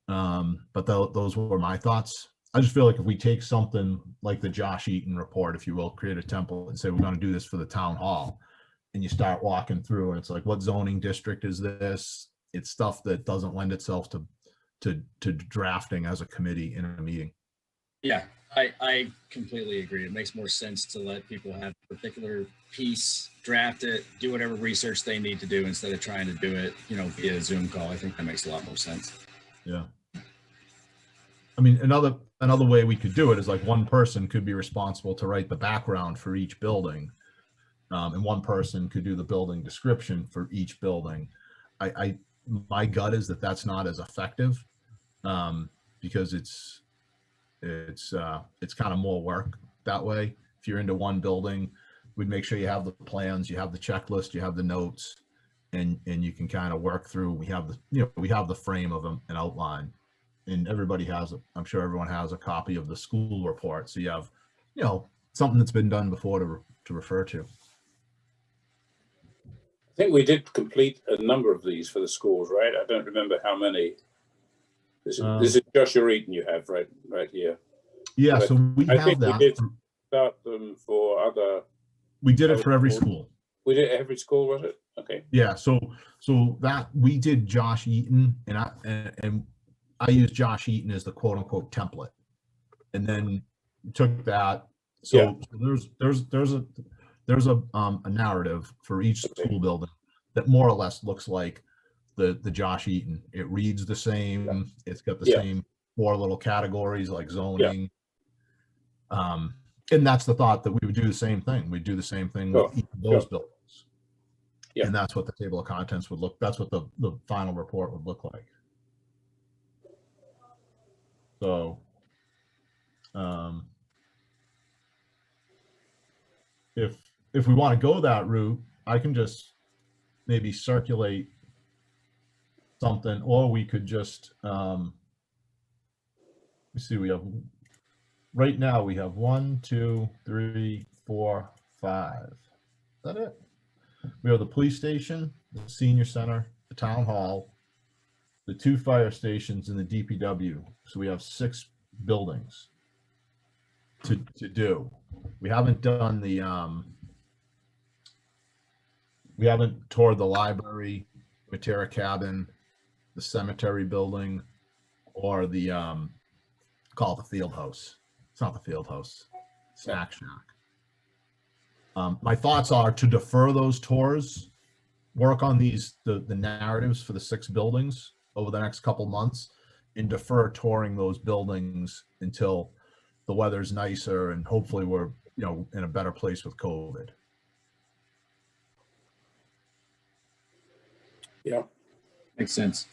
But those were my thoughts. I just feel like if we take something like the Josh Eaton report, if you will, create a template and say, we're going to do this for the town hall, and you start walking through and it's like, what zoning district is this? It's stuff that doesn't lend itself to drafting as a committee in a meeting. Yeah, I completely agree. It makes more sense to let people have a particular piece, draft it, do whatever research they need to do instead of trying to do it, you know, via Zoom call. I think that makes a lot more sense. Yeah. I mean, another way we could do it is like one person could be responsible to write the background for each building. And one person could do the building description for each building. My gut is that that's not as effective, because it's kind of more work that way. If you're into one building, we'd make sure you have the plans, you have the checklist, you have the notes, and you can kind of work through. We have the frame of them, an outline, and everybody has I'm sure everyone has a copy of the school report, so you have, you know, something that's been done before to refer to. I think we did complete a number of these for the schools, right? I don't remember how many. This is Joshua Eaton you have right here. Yeah, But so we I have think that. we did start them for other. We did it for every school. We did it every school, was it? Okay. Yeah, so that we did Josh Eaton, and I used Josh Eaton as the quote unquote template, and then took that. So, yeah. There's a narrative for each school building that more or less looks like the Josh Eaton. It reads the same. Yeah. It's got the same 4 little categories like zoning. Yeah. And that's the thought, that we would do the same thing. We'd do the same thing with each of those buildings. Yeah. And that's what the table of contents would look. That's what the final report would look like. So, if we want to go that route, I can just maybe circulate something, or we could just, let me see, we have, right now we have 1, 2, 3, 4, 5. Is that it? We have the police station, the senior center, the town hall, the 2 fire stations, and the DPW. So we have 6 buildings to do. We haven't done the, we haven't toured the library, Matera cabin, the cemetery building, or the, call it the field house. It's not the field house, snack shack. My thoughts are to defer those tours, work on the narratives for the 6 buildings over the next couple months, and defer touring those buildings until the weather's nicer and hopefully we're, you know, in a better place with COVID. Yeah, makes sense.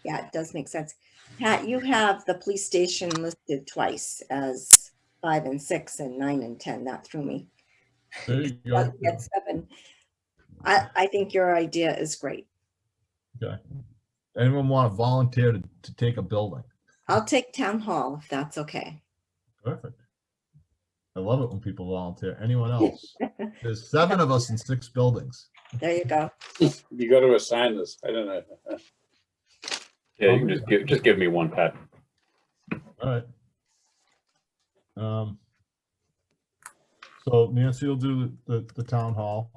Yeah, it does make sense. Pat, you have the police station listed twice as 5 and 6 and 9 and 10. That threw me. There you go. At 7. I think your idea is great. Okay. Anyone want to volunteer to take a building? I'll take town hall if that's okay. Perfect. I love it when people volunteer. Anyone else? There's 7 of us in 6 buildings. There you go. You got to assign this. I don't know. Yeah, you can just give me one, Pat. All right. So Nancy will do the town hall.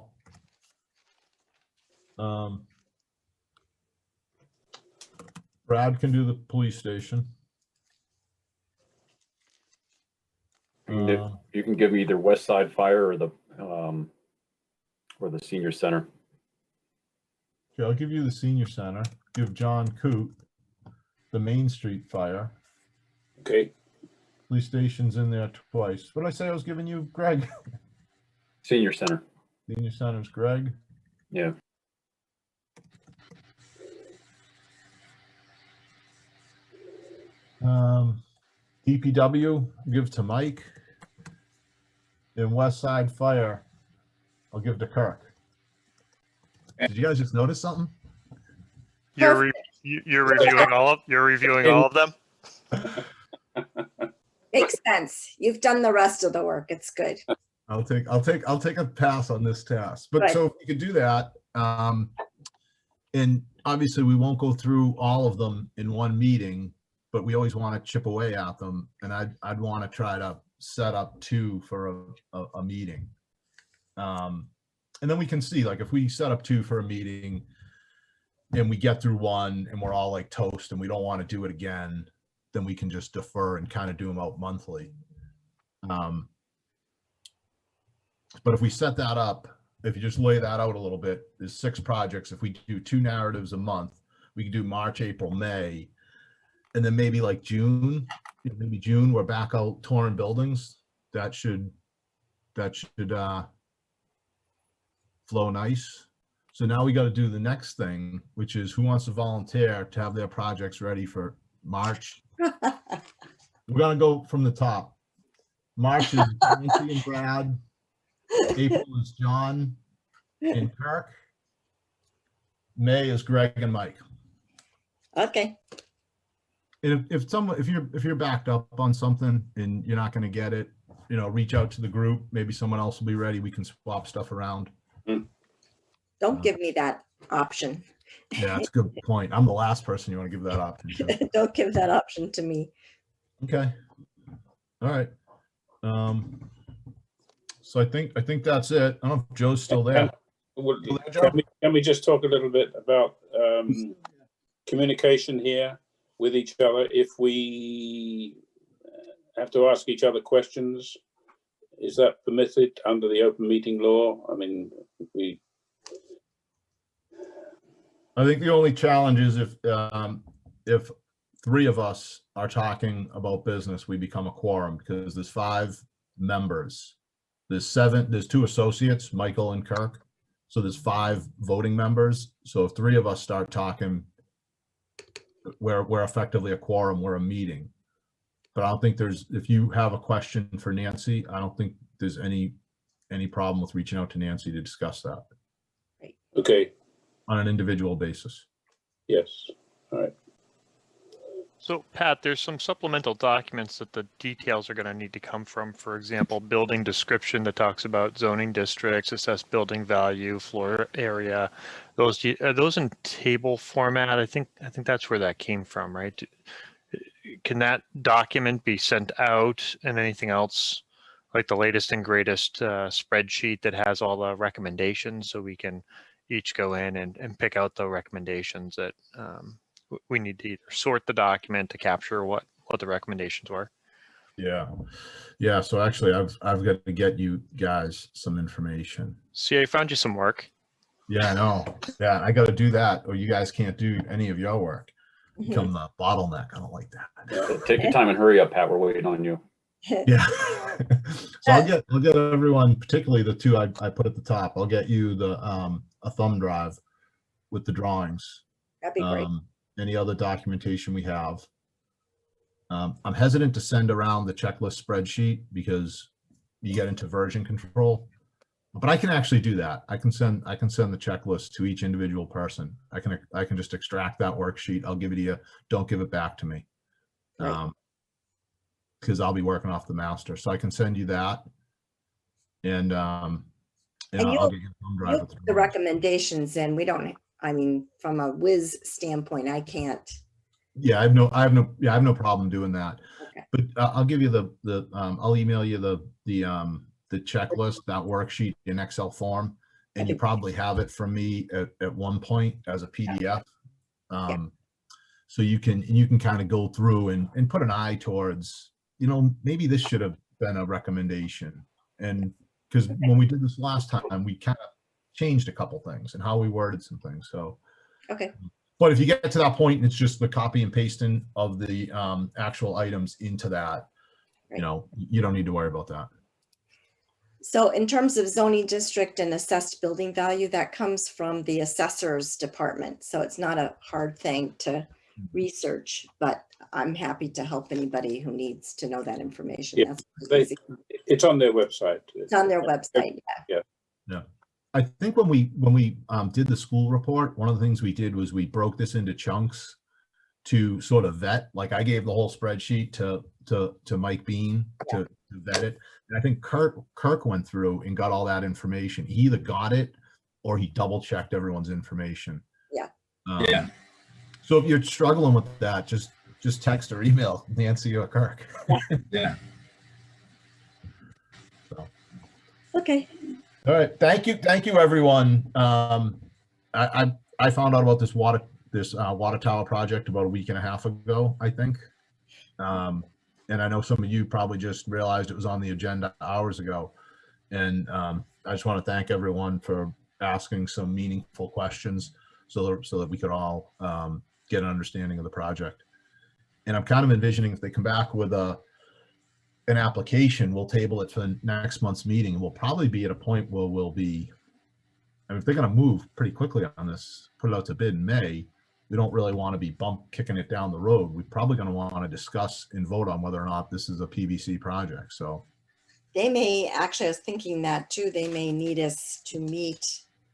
Brad can do the police station. You can give me either West Side Fire or the senior center. Okay, I'll give you the senior center. Give John Coote the Main Street Fire. Okay. Police station's in there twice. What did I say I was giving you, Greg? Senior center. Senior center's Greg. Yeah. DPW, give to Mike. And West Side Fire, I'll give to Kirk. Did you guys just notice something? You're reviewing all of them. Makes sense. You've done the rest of the work. It's good. I'll take a pass on this task. But Right. so if you could do that, and obviously we won't go through all of them in one meeting, but we always want to chip away at them. And I'd want to try to set up 2 for a meeting. And then we can see, like, if we set up 2 for a meeting and we get through 1 and we're all like toast and we don't want to do it again, then we can just defer and kind of do them out monthly. But if we set that up, if you just lay that out a little bit, there's 6 projects. If we do 2 narratives a month, we can do March, April, May, and then maybe like June, maybe June, we're back out touring buildings. That should flow nice. So now we got to do the next thing, which is who wants to volunteer to have their projects ready for March. We're gonna go from the top. March is Nancy and Brad. April is John and Kirk. May is Greg and Mike. Okay. And if you're backed up on something and you're not going to get it, reach out to the group. Maybe someone else will be ready. We can swap stuff around. Don't give me that option. Yeah, that's a good point. I'm the last person you want to give that option to. Don't give that option to me. Okay. All right. So I think that's it. I don't know if Joe's still there. Can we just talk a little bit about communication here with each other? If we have to ask each other questions, is that permitted under the open meeting law? I mean, I think the only challenge is if 3 of us are talking about business, we become a quorum because there's 5 members. There's 2 associates, Michael and Kirk. So there's 5 voting members. So if 3 of us start talking, we're effectively a quorum, we're a meeting. But I don't think if you have a question for Nancy, I don't think there's any problem with reaching out to Nancy to discuss that. Right. Okay. On an individual basis. Yes. All right. So Pat, there's some supplemental documents that the details are going to need to come from. For example, building description that talks about zoning districts, assessed building value, floor area. Are those in table format? I think that's where that came from, right? Can that document be sent out, and anything else like the latest and greatest spreadsheet that has all the recommendations, so we can each go in and pick out the recommendations that we need to either sort the document to capture what the recommendations were. Yeah. So actually, I've got to get you guys some information. See, I found you some work. Yeah, I know. Yeah, I got to do that, or you guys can't do any of your work. Become the bottleneck. I don't like that. Take your time and hurry up, Pat. We're waiting on you. Yeah. So I'll get everyone, particularly the 2 I put at the top. I'll get you a thumb drive with the drawings. That'd be great. Any other documentation we have. I'm hesitant to send around the checklist spreadsheet because you get into version control, but I can actually do that. I can send the checklist to each individual person. I can just extract that worksheet. I'll give it to you. Don't give it back to me. Because I'll be working off the master. So I can send you that. And I'll get you a thumb drive with the recommendations, and we don't, I mean, from a whiz standpoint, I can't Yeah, I have no problem doing that. Okay. But I'll give you I'll email you the checklist, that worksheet in Excel form, and you probably have it from me at one point as a PDF. So you can kind of go through and put an eye towards, maybe this should have been a recommendation. And because when we did this last time, we kind of changed a couple things and how we worded some things. So, okay. But if you get to that point and it's just the copy and pasting of the actual items into that, Right. you don't need to worry about that. So in terms of zoning district and assessed building value, that comes from the assessor's department. So it's not a hard thing to research, but I'm happy to help anybody who needs to know that information. Yeah, That's it's on their website. It's on their website. Yeah. Yeah. I think when we did the school report, one of the things we did was we broke this into chunks to sort of vet. Like I gave the whole spreadsheet to Mike Bean to vet it. And I think Kirk went through and got all that information. He either got it or he double checked everyone's information. Yeah. Yeah. So if you're struggling with that, just text or email Nancy or Kirk. Yeah. So. Okay. All right. Thank you, everyone. I found out about this water tower project about a week and a half ago, I think. And I know some of you probably just realized it was on the agenda hours ago. And I just want to thank everyone for asking some meaningful questions so that we could all get an understanding of the project. And I'm kind of envisioning if they come back with an application, we'll table it for next month's meeting, and we'll probably be at a point where we'll be, I mean, if they're going to move pretty quickly on this, put it out to bid in May, we don't really want to be kicking it down the road. We're probably going to want to discuss and vote on whether or not this is a PVC project. So They may, actually, I was thinking that too, they may need us to meet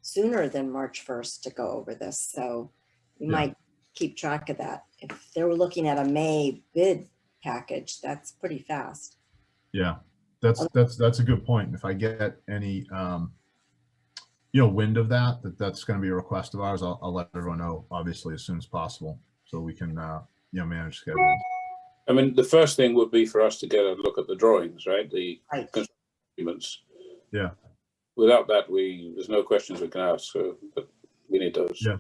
sooner than March 1st to go over this. So we might keep track of that. If they were looking at a May bid package, that's pretty fast. Yeah, that's a good point. If I get any, wind of that's going to be a request of ours, I'll let everyone know, obviously, as soon as possible, so we can, manage schedules. I mean, the first thing would be for us to get a look at the drawings, right? The documents. Yeah. Without that, there's no questions we can ask. So, but we need those. Yeah.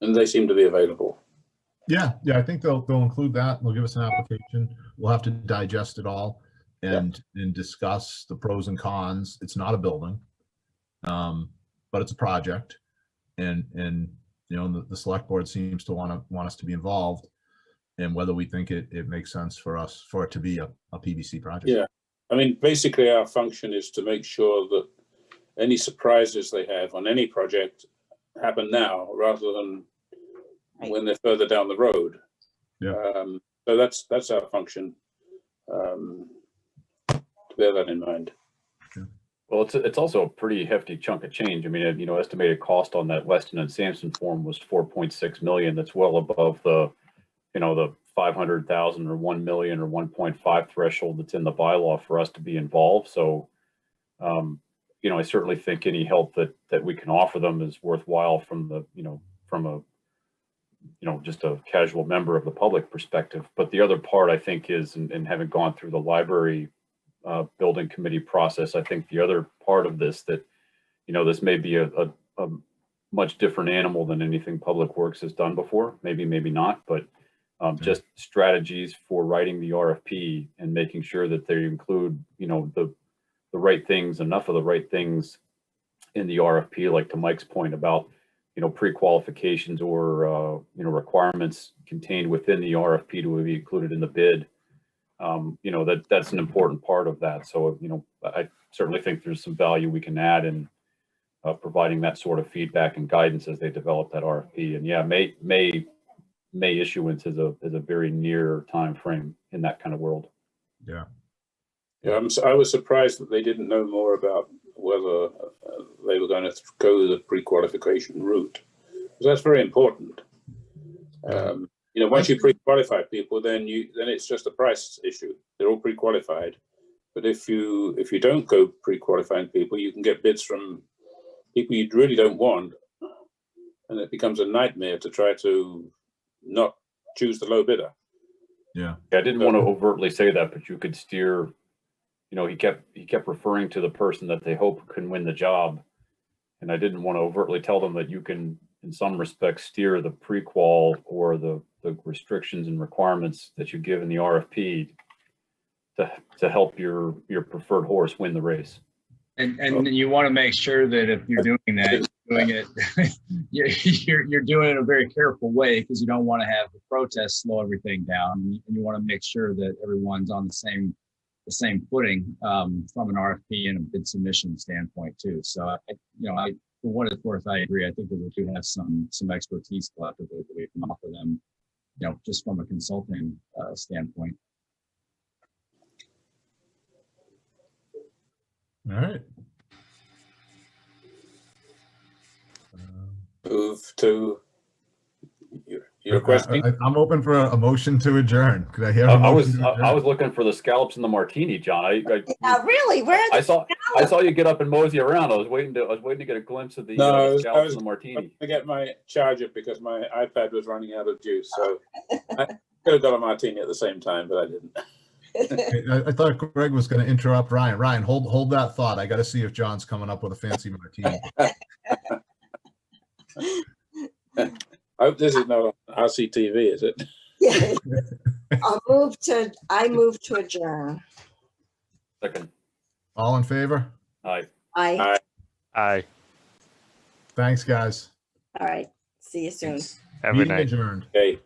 And they seem to be available. Yeah. I think they'll include that. They'll give us an application. We'll have to digest it all and discuss the pros and cons. It's not a building, but it's a project, and the select board seems to want us to be involved, and whether we think it makes sense for it to be a PVC project. Yeah. I mean, basically our function is to make sure that any surprises they have on any project happen now rather than when they're further down the road. Yeah. So that's our function. To bear that in mind. Well, it's also a pretty hefty chunk of change. I mean, estimated cost on that Weston and Sampson form was 4.6 million. That's well above the 500,000 or 1 million or 1.5 threshold that's in the bylaw for us to be involved. So, I certainly think any help that we can offer them is worthwhile from just a casual member of the public perspective. But the other part, I think, is, and having gone through the library building committee process, I think the other part of this that, this may be a much different animal than anything Public Works has done before. Maybe not, but just strategies for writing the RFP and making sure that they include, the right things, enough of the right things in the RFP, like to Mike's point about, pre-qualifications or, requirements contained within the RFP to be included in the bid. That's an important part of that. So, I certainly think there's some value we can add in providing that sort of feedback and guidance as they develop that RFP. And yeah, May issuance is a very near time frame in that kind of world. Yeah. Yeah, I was surprised that they didn't know more about whether they were going to go the pre-qualification route, because that's very important. Once you pre-qualify people, then it's just a price issue. They're all pre-qualified. But if you don't go pre-qualifying people, you can get bids from people you really don't want, and it becomes a nightmare to try to not choose the low bidder. Yeah. I didn't want to overtly say that, but you could steer, you know, he kept referring to the person that they hope can win the job. And I didn't want to overtly tell them that you can, in some respects, steer the pre-qual or the restrictions and requirements that you give in the RFP to help your preferred horse win the race. And you want to make sure that if you're doing that, you're doing it, you're doing it in a very careful way, because you don't want to have the protests slow everything down, and you want to make sure that everyone's on the same footing from an RFP and a bid submission standpoint too. So for what it's worth, I agree. I think that we do have some expertise collectively that we can offer them, you know, just from a consulting standpoint. All right. Move to your question. I'm open for a motion to adjourn. Could I hear a I motion to adjourn? was looking for the scallops and the martini, John. Really? Where are I saw you get up and mosey around. I was waiting to get a glimpse of the scallops and the martini. I get my charger because my iPad was running out of juice, so I could have got a martini at the same time, but I didn't. I thought Greg was going to interrupt Ryan. Ryan, hold that thought. I got to see if John's coming up with a fancy martini. I hope this is not on RCTV, is it? Yeah. I move to adjourn. Second. All in favor? Aye. Aye. Aye. Thanks, guys. All right. See you soon. Have a good Meeting night. adjourned. Okay.